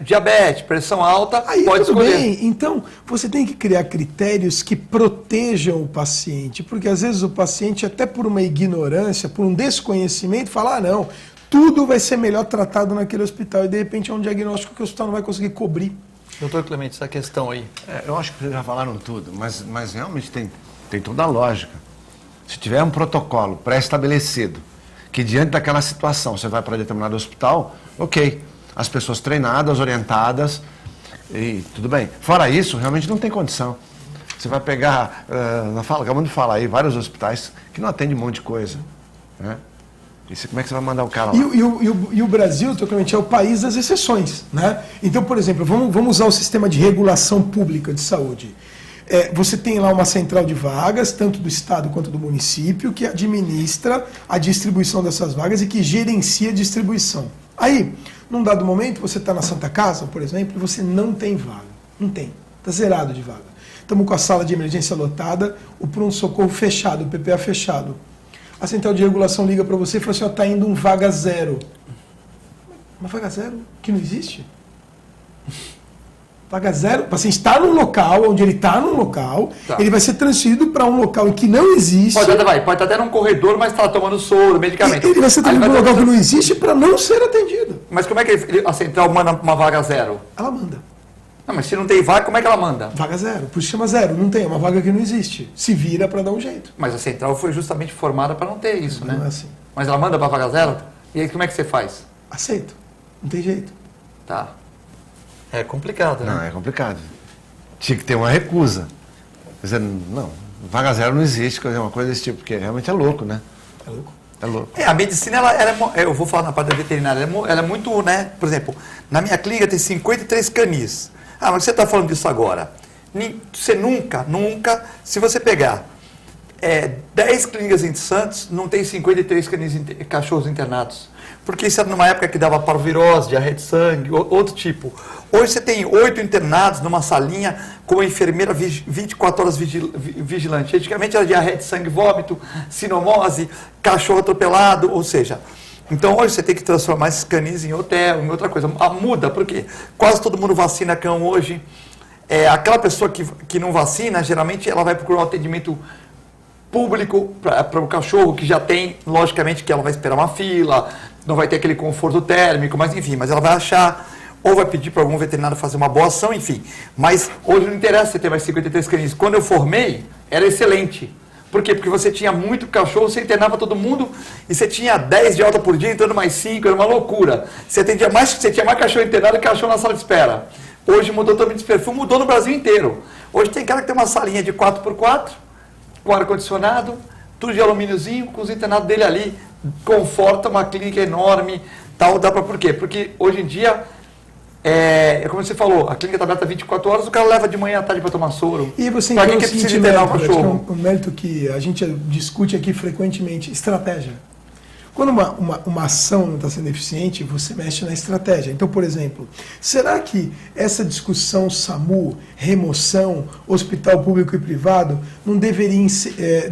Diabetes, pressão alta, aí pode tudo escolher. Bem. Então, você tem que criar critérios que protejam o paciente, porque às vezes o paciente, até por uma ignorância, por um desconhecimento, fala, não, tudo vai ser melhor tratado naquele hospital, e de repente é um diagnóstico que o hospital não vai conseguir cobrir. Doutor Clemente, essa questão aí. Eu acho que vocês já falaram tudo, mas realmente tem toda a lógica. Se tiver um protocolo pré-estabelecido, que diante daquela situação você vai para determinado hospital, ok. As pessoas treinadas, orientadas, e tudo bem. Fora isso, realmente não tem condição. Você vai pegar, acabamos de falar aí, vários hospitais que não atendem um monte de coisa, né? E como é que você vai mandar o cara lá? E o Brasil, Clemente, é o país das exceções, né? Então, por exemplo, vamos usar o sistema de regulação pública de saúde. Você tem lá uma central de vagas, tanto do Estado quanto do município, que administra a distribuição dessas vagas e que gerencia a distribuição. Aí, num dado momento, você está na Santa Casa, por exemplo, e você não tem vaga. Não tem. Está zerado de vaga. Estamos com a sala de emergência lotada, o pronto-socorro fechado, o PPA fechado. A central de regulação liga para você e fala assim, está indo um vaga zero. Uma vaga zero que não existe? Vaga zero, o paciente está num local, onde ele está num local, ele vai ser transferido para um local em que não existe. Pode estar até num corredor, mas está tomando soro, medicamento. Ele vai ser transferido para um local que não existe para não ser atendido. Mas como é que a central manda uma vaga zero? Ela manda. Não, mas se não tem vaga, como é que ela manda? Vaga zero, por isso chama zero, não tem, é uma vaga que não existe. Se vira para dar um jeito. Mas a central foi justamente formada para não ter isso, né? Não é assim. Mas ela manda para vaga zero? E aí como é que você faz? Aceito, não tem jeito. Tá. É complicado, né? Não, é complicado. Tinha que ter uma recusa. Quer dizer, não, vaga zero não existe, uma coisa desse tipo, porque realmente é louco, né? É louco. É louco. A medicina, eu vou falar na parte da veterinária, ela é muito, né? Por exemplo, na minha clínica tem 53 canis. Ah, mas você está falando disso agora. Você nunca, se você pegar 10 clínicas em Santos, não tem 53 cachorros internados. Porque isso era numa época que dava parvovirose, diarreia de sangue, outro tipo. Hoje você tem 8 internados numa salinha com uma enfermeira 24 horas vigilante. Antigamente era diarreia de sangue, vômito, sinomose, cachorro atropelado, ou seja... Então hoje você tem que transformar esses canis em hotel, em outra coisa. Muda, porque quase todo mundo vacina cão hoje. Aquela pessoa que não vacina, geralmente ela vai procurar um atendimento público para o cachorro, que já tem, logicamente, que ela vai esperar uma fila, não vai ter aquele conforto térmico, mas enfim, mas ela vai achar, ou vai pedir para algum veterinário fazer uma boa ação, enfim. Mas hoje não interessa você ter mais 53 canis. Quando eu formei, era excelente. Por quê? Porque você tinha muito cachorro, você internava todo mundo e você tinha 10 de alta por dia, entrando mais 5, era uma loucura. Você tinha mais cachorro internado que cachorro na sala de espera. Hoje mudou totalmente esse perfil, mudou no Brasil inteiro. Hoje tem cara que tem uma salinha de 4x4, com ar-condicionado, tudo de alumíniozinho, com os internados dele ali, conforta, uma clínica enorme, tal, dá para por quê? Porque hoje em dia... como você falou, a clínica está aberta 24 horas, o cara leva de manhã à tarde para tomar soro. E você para que precisa internar o cachorro? É um mérito que a gente discute aqui frequentemente, estratégia. Quando uma ação não está sendo eficiente, você mexe na estratégia. Então, por exemplo, será que essa discussão SAMU, remoção, hospital público e privado, não deveria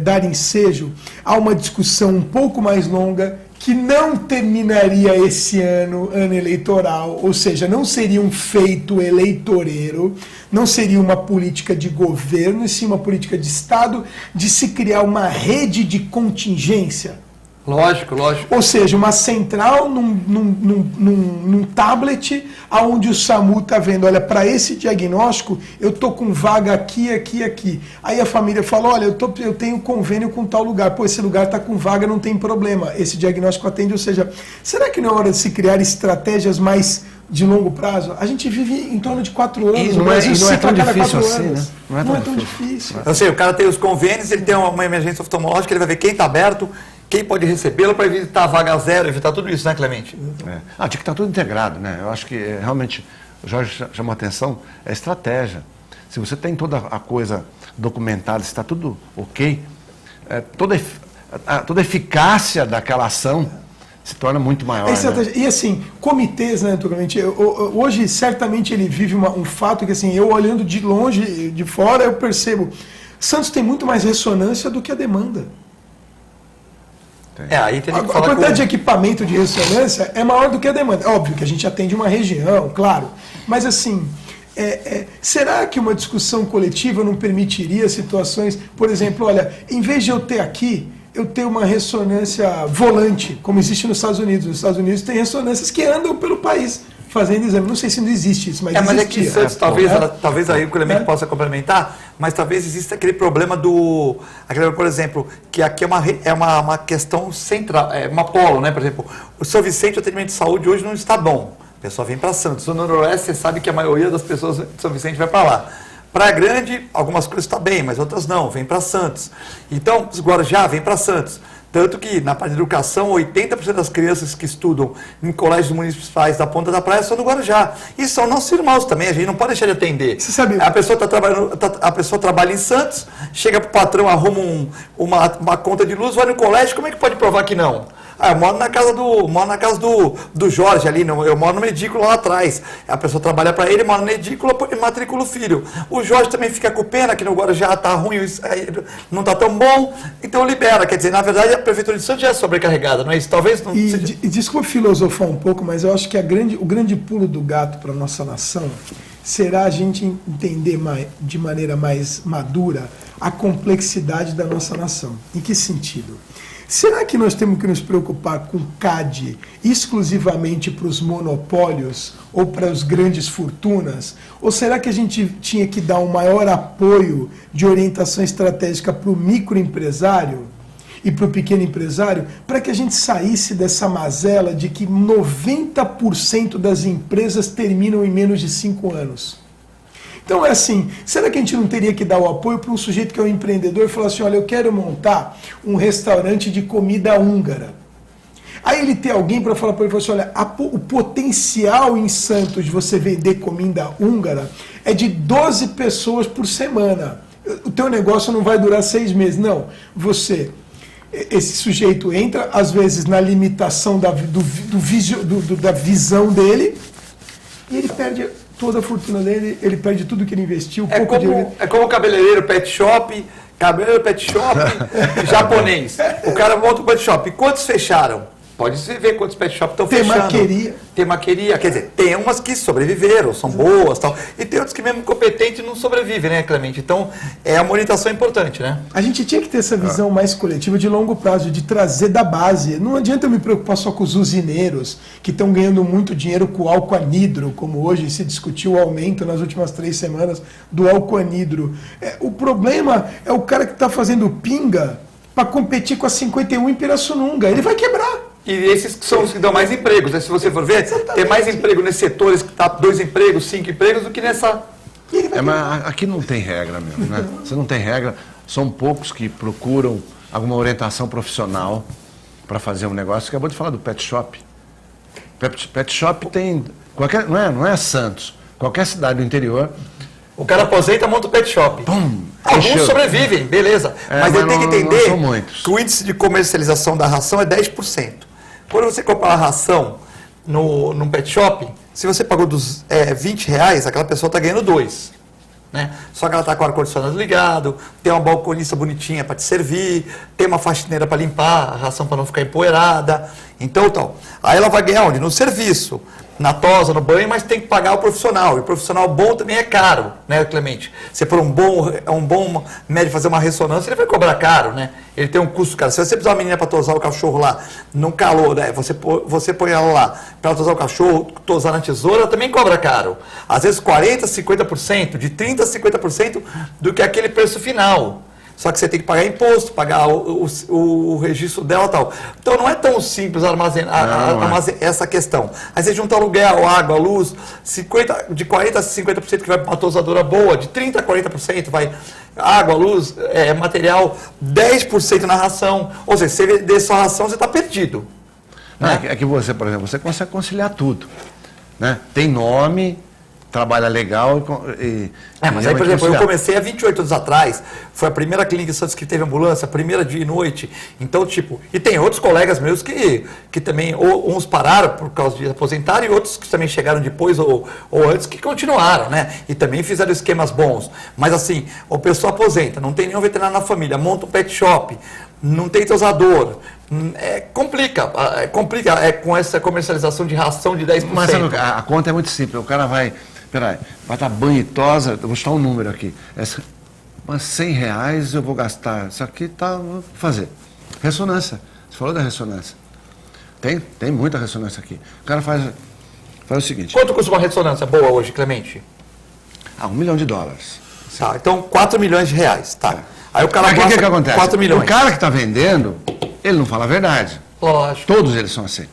dar ensejo a uma discussão um pouco mais longa, que não terminaria esse ano eleitoral, ou seja, não seria um feito eleitoreiro, não seria uma política de governo, e sim uma política de Estado, de se criar uma rede de contingência? Lógico. Ou seja, uma central num tablet, onde o SAMU está vendo, olha, para esse diagnóstico, eu estou com vaga aqui. Aí a família fala, olha, eu tenho convênio com tal lugar. Pô, esse lugar está com vaga, não tem problema. Esse diagnóstico atende. Ou seja, será que não é hora de se criar estratégias mais de longo prazo, a gente vive em torno de 4 anos. E não é tão difícil assim, né? Não é tão difícil. Eu sei, o cara tem os convênios, ele tem uma emergência oftalmológica, ele vai ver quem está aberto, quem pode recebê-lo para evitar a vaga zero, evitar tudo isso, né, Clemente? Tinha que estar tudo integrado, né? Eu acho que realmente o Jorge chamou a atenção, é estratégia. Se você tem toda a coisa documentada, se está tudo ok, toda a eficácia daquela ação se torna muito maior. Né? E assim, comitês, né, naturalmente, hoje certamente ele vive um fato que assim, eu olhando de longe, de fora, eu percebo, Santos tem muito mais ressonância do que a demanda. Aí teria que falar a quantidade de equipamento de ressonância é maior do que a demanda. Óbvio que a gente atende uma região, claro, mas assim, será que uma discussão coletiva não permitiria situações, por exemplo, olha, em vez de eu ter aqui, eu tenho uma ressonância volante, como existe nos Estados Unidos. Nos Estados Unidos tem ressonâncias que andam pelo país fazendo exame. Não sei se não existe isso, mas mas existia. É que Santos, talvez aí o Clemente possa complementar, mas talvez exista aquele problema por exemplo, que aqui é uma questão central, é uma polo, né? Por exemplo, o São Vicente, o atendimento de saúde hoje não está bom. O pessoal vem para Santos. No Noroeste, você sabe que a maioria das pessoas de São Vicente vai para lá. Praia Grande, algumas coisas estão bem, mas outras não, vem para Santos. Então, Guarujá vem para Santos. Tanto que, na parte de educação, 80% das crianças que estudam em colégios municipais da Ponta da Praia são do Guarujá. E são nossos irmãos também, a gente não pode deixar de atender. Você sabe... A pessoa trabalha em Santos, chega para o patrão, arruma uma conta de luz, vai no colégio, como é que pode provar que não? Eu moro na casa do Jorge ali, eu moro no edículo lá atrás. A pessoa trabalha para ele, mora no edículo e matricula o filho. O Jorge também fica com pena, que no Guarujá está ruim, não está tão bom, então libera. Quer dizer, na verdade, a Prefeitura de Santos já é sobrecarregada, não é isso? Talvez não seja... Desculpa filosofar um pouco, mas eu acho que o grande pulo do gato para a nossa nação será a gente entender de maneira mais madura a complexidade da nossa nação. Em que sentido? Será que nós temos que nos preocupar com CAD exclusivamente para os monopólios ou para as grandes fortunas? Ou será que a gente tinha que dar um maior apoio de orientação estratégica para o microempresário e para o pequeno empresário, para que a gente saísse dessa mazela de que 90% das empresas terminam em menos de 5 anos? Então é assim, será que a gente não teria que dar o apoio para um sujeito que é um empreendedor e falar assim, olha, eu quero montar um restaurante de comida húngara. Aí ele tem alguém para falar para ele, assim, olha, o potencial em Santos de você vender comida húngara é de 12 pessoas por semana. O teu negócio não vai durar 6 meses. Não, esse sujeito entra, às vezes, na limitação da visão dele e ele perde toda a fortuna dele, ele perde tudo que ele investiu. É como o cabeleireiro pet shop japonês. O cara monta um pet shop. E quantos fecharam? Pode se ver quantos pet shops estão fechando. Temaqueria. Quer dizer, tem umas que sobreviveram, são boas tal. E tem outras que mesmo competentes não sobrevivem, né, Clemente? Então, é uma orientação importante, né? A gente tinha que ter essa visão mais coletiva de longo prazo, de trazer da base. Não adianta eu me preocupar só com os usineiros, que estão ganhando muito dinheiro com o álcool anidro, como hoje se discutiu o aumento nas últimas 3 semanas do álcool anidro. O problema é o cara que está fazendo pinga para competir com a 51 em Pirassununga. Ele vai quebrar. E esses são os que dão mais empregos, né? Se você for ver, tem mais emprego nesses setores que está 2 empregos, 5 empregos, do que nessa... Mas aqui não tem regra mesmo, né? Você não tem regra, são poucos que procuram alguma orientação profissional para fazer um negócio. Você acabou de falar do pet shop. Pet shop tem... não é Santos, qualquer cidade do interior... O cara aposenta, monta o pet shop. Alguns sobrevivem, beleza. Mas ele tem que entender que o índice de comercialização da ração é 10%. Quando você compra uma ração num pet shop, se você pagou R$20, aquela pessoa está ganhando 2. Né? Só que ela está com o ar-condicionado ligado, tem uma balconista bonitinha para te servir, tem uma faxineira para limpar a ração para não ficar empoeirada. Então, tal. Aí ela vai ganhar onde? No serviço. Na tosa, no banho, mas tem que pagar o profissional. E o profissional bom também é caro, né, Clemente? Se for um bom médico fazer uma ressonância, ele vai cobrar caro, né? Ele tem um custo caro. Se você precisar de uma menina para tosar o cachorro lá, no calor, né, você põe ela lá para ela tosar o cachorro, tosar na tesoura, também cobra caro. Às vezes 40%, 50%, de 30% a 50% do que aquele preço final. Só que você tem que pagar imposto, pagar o registro dela e tal. Então não é tão simples armazenar essa questão. Aí você junta aluguel, água, luz, de 40% a 50% que vai para uma tosadora boa, de 30% a 40% vai água, luz, material, 10% na ração. Ou seja, se você vender só ração, você está perdido. Né? É que você, por exemplo, você consegue conciliar tudo. Né? Tem nome, trabalha legal mas aí, por exemplo, eu comecei há 28 anos atrás, foi a primeira clínica em Santos que teve ambulância, a primeira dia e noite. Então, e tem outros colegas meus que também, uns pararam por causa de aposentar, e outros que também chegaram depois ou antes que continuaram, né? E também fizeram esquemas bons. Mas assim, a pessoa aposenta, não tem nenhum veterinário na família, monta um pet shop, não tem tosador. Complica com essa comercialização de ração de 10%. Mas a conta é muito simples, o cara vai estar banho e tosa, eu vou chutar um número aqui, mas R$100 eu vou gastar, isso aqui vou fazer. Ressonância, você falou da ressonância, tem muita ressonância aqui. O cara faz o seguinte. Quanto custa uma ressonância boa hoje, Clemente? $1 milhão. Tá, então R$4 milhões, tá. Aí o cara o que acontece? 4 milhões. O cara que está vendendo, ele não fala a verdade. Lógico. Todos eles são assim.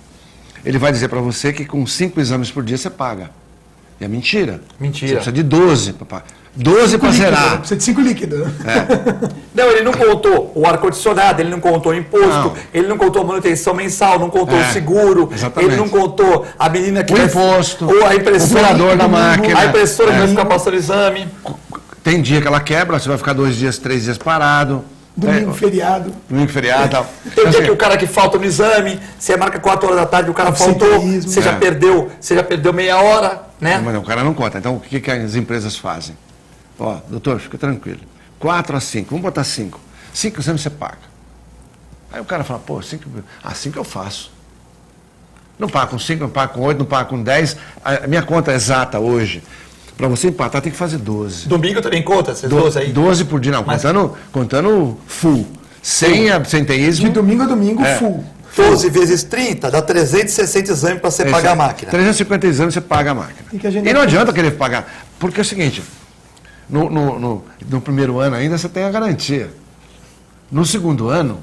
Ele vai dizer para você que com 5 exames por dia você paga. E é mentira. Mentira. Você precisa de 12 para pagar. 12 para zerar. Precisa de 5 líquidos. Não, ele não contou o ar-condicionado, ele não contou o imposto, ele não contou a manutenção mensal, não contou o seguro, exatamente. Ele não contou a menina que o imposto, ou a impressora, o operador da máquina. A impressora que vai ficar passando exame. Tem dia que ela quebra, você vai ficar 2 dias, 3 dias parado. Domingo, feriado. Domingo, feriado, tal. Tem dia que o cara que falta no exame, você marca 4 horas da tarde, o cara faltou, você já perdeu meia hora, né? Mas o cara não conta. Então, o que as empresas fazem? Ó, doutor, fica tranquilo. 4 a 5, vamos botar 5. 5 exames você paga. Aí o cara fala, 5 eu faço. Não paga com 5, não paga com 8, não paga com 10. A minha conta exata hoje, para você empatar, tem que fazer 12. Domingo também conta, essas 12 aí? 12 por dia, não. Mas contando full. Sem absenteísmo. De domingo a domingo, full. 12 vezes 30 dá 360 exames para você pagar a máquina. 350 exames você paga a máquina. E não adianta querer pagar. Porque é o seguinte, no primeiro ano ainda você tem a garantia. No segundo ano,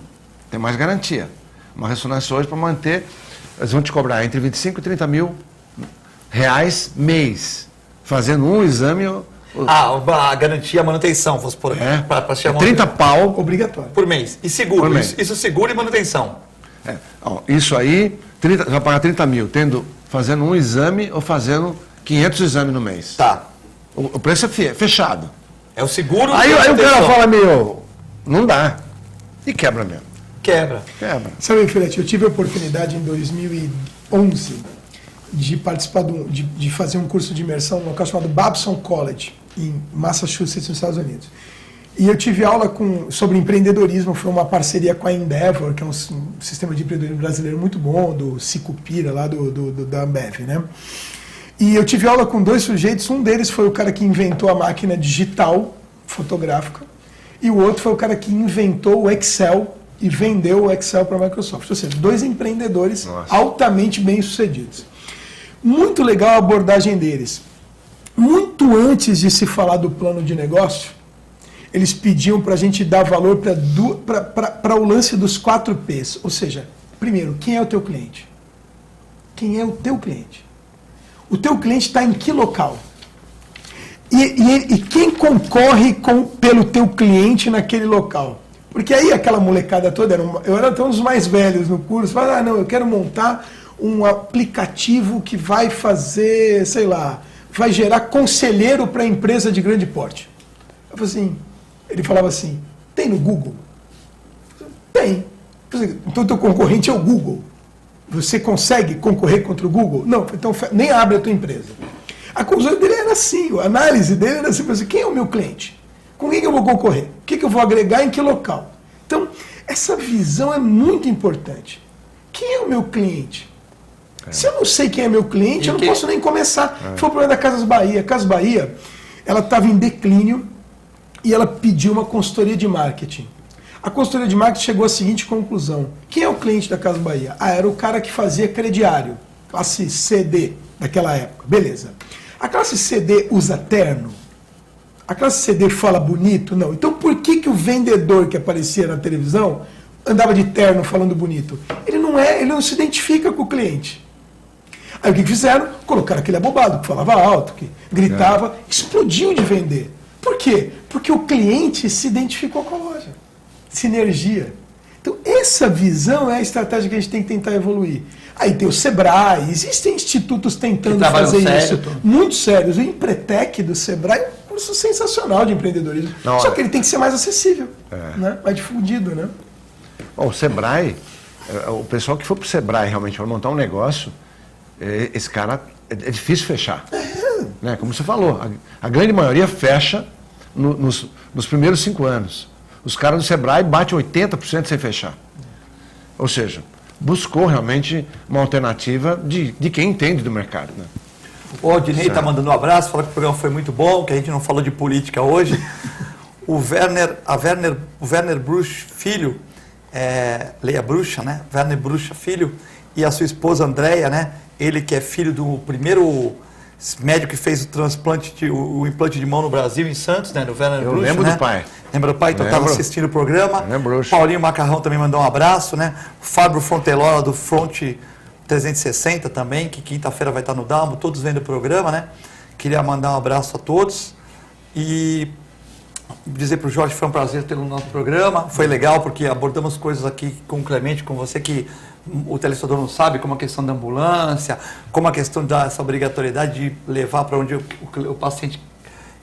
tem mais garantia. Uma ressonância hoje para manter, eles vão te cobrar entre 25 e 30 mil reais mês. Fazendo um exame. A garantia, a manutenção, fosse por para chamar 30 pau obrigatório por mês. E seguro, por mês. Isso seguro e manutenção. Isso aí, você vai pagar 30 mil, fazendo um exame ou fazendo 500 exames no mês. Tá. O preço é fechado. É o seguro. Aí o cara fala, não dá. E quebra mesmo. Quebra. Sabe, Filete, eu tive a oportunidade em 2011 de participar de fazer um curso de imersão num local chamado Babson College, em Massachusetts, nos Estados Unidos. E eu tive aula sobre empreendedorismo, foi uma parceria com a Endeavor, que é um sistema de empreendedorismo brasileiro muito bom, do Sicupira, lá da Ambev, né? E eu tive aula com 2 sujeitos, um deles foi o cara que inventou a máquina digital fotográfica, e o outro foi o cara que inventou o Excel e vendeu o Excel para a Microsoft. Ou seja, 2 empreendedores altamente bem-sucedidos. Muito legal a abordagem deles. Muito antes de se falar do plano de negócio, eles pediam para a gente dar valor para o lance dos 4 Ps. Ou seja, primeiro, quem é o teu cliente? Quem é o teu cliente? O teu cliente está em que local? E quem concorre pelo teu cliente naquele local? Porque aí aquela molecada toda, eu era até um dos mais velhos no curso, fala, não, eu quero montar um aplicativo que vai fazer, sei lá, vai gerar conselheiro para empresa de grande porte. Eu falei assim, ele falava assim, tem no Google? Tem. Então o teu concorrente é o Google. Você consegue concorrer contra o Google? Não, então nem abre a tua empresa. A conclusão dele era assim, a análise dele era assim, quem é o meu cliente? Com quem que eu vou concorrer? O que eu vou agregar em que local? Então, essa visão é muito importante. Quem é o meu cliente? Se eu não sei quem é meu cliente, eu não posso nem começar. Foi o problema da Casas Bahia. A Casas Bahia, ela estava em declínio e ela pediu uma consultoria de marketing. A consultoria de marketing chegou à seguinte conclusão. Quem é o cliente da Casas Bahia? Era o cara que fazia crediário, classe CD daquela época. Beleza. A classe CD usa terno? A classe CD fala bonito? Não. Então, Por que o vendedor que aparecia na televisão andava de terno falando bonito? Ele não se identifica com o cliente. Aí o que fizeram? Colocaram aquele abobado que falava alto, que gritava, explodiu de vender. Por quê? Porque o cliente se identificou com a loja. Sinergia. Então, essa visão é a estratégia que a gente tem que tentar evoluir. Aí tem o Sebrae, existem institutos tentando fazer isso. Muito sérios. O Empretec do Sebrae é um curso sensacional de empreendedorismo. Só que ele tem que ser mais acessível, né? Mais difundido, né? Bom, o Sebrae, o pessoal que for para o Sebrae realmente para montar um negócio, esse cara é difícil fechar. Né? Como você falou, a grande maioria fecha nos primeiros 5 anos. Os caras do Sebrae batem 80% sem fechar. Ou seja, buscou realmente uma alternativa de quem entende do mercado. Né? O Aldinei está mandando um abraço, falou que o programa foi muito bom, que a gente não falou de política hoje. O Werner Bruch Filho, Leia Brucha, né? Werner Brucha Filho, e a sua esposa Andréia, né? Ele que é filho do primeiro médico que fez o implante de mão no Brasil, em Santos, né? Do Werner Brucha. Eu lembro, né? do pai. Lembra do pai? Então estava assistindo o programa. Paulinho Macarrão também mandou um abraço, né? O Fábio Frontelola do Front 360 também, que quinta-feira vai estar no Dalmo, todos vendo o programa, né? Queria mandar um abraço a todos e dizer para o Jorge, foi um prazer tê-lo no nosso programa. Foi legal porque abordamos coisas aqui com o Clemente, com você, que o telespectador não sabe, como a questão da ambulância, como a questão dessa obrigatoriedade de levar para onde o paciente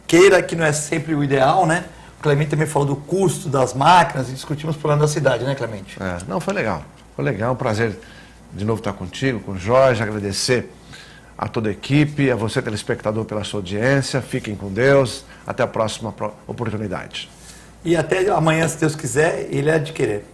queira, que não é sempre o ideal, né? O Clemente também falou do custo das máquinas e discutimos o problema da cidade, né, Clemente? Não, foi legal. Foi legal, um prazer de novo estar contigo, com o Jorge, agradecer a toda a equipe, a você, telespectador, pela sua audiência. Fiquem com Deus. Até a próxima oportunidade. E até amanhã, se Deus quiser, ele é de querer.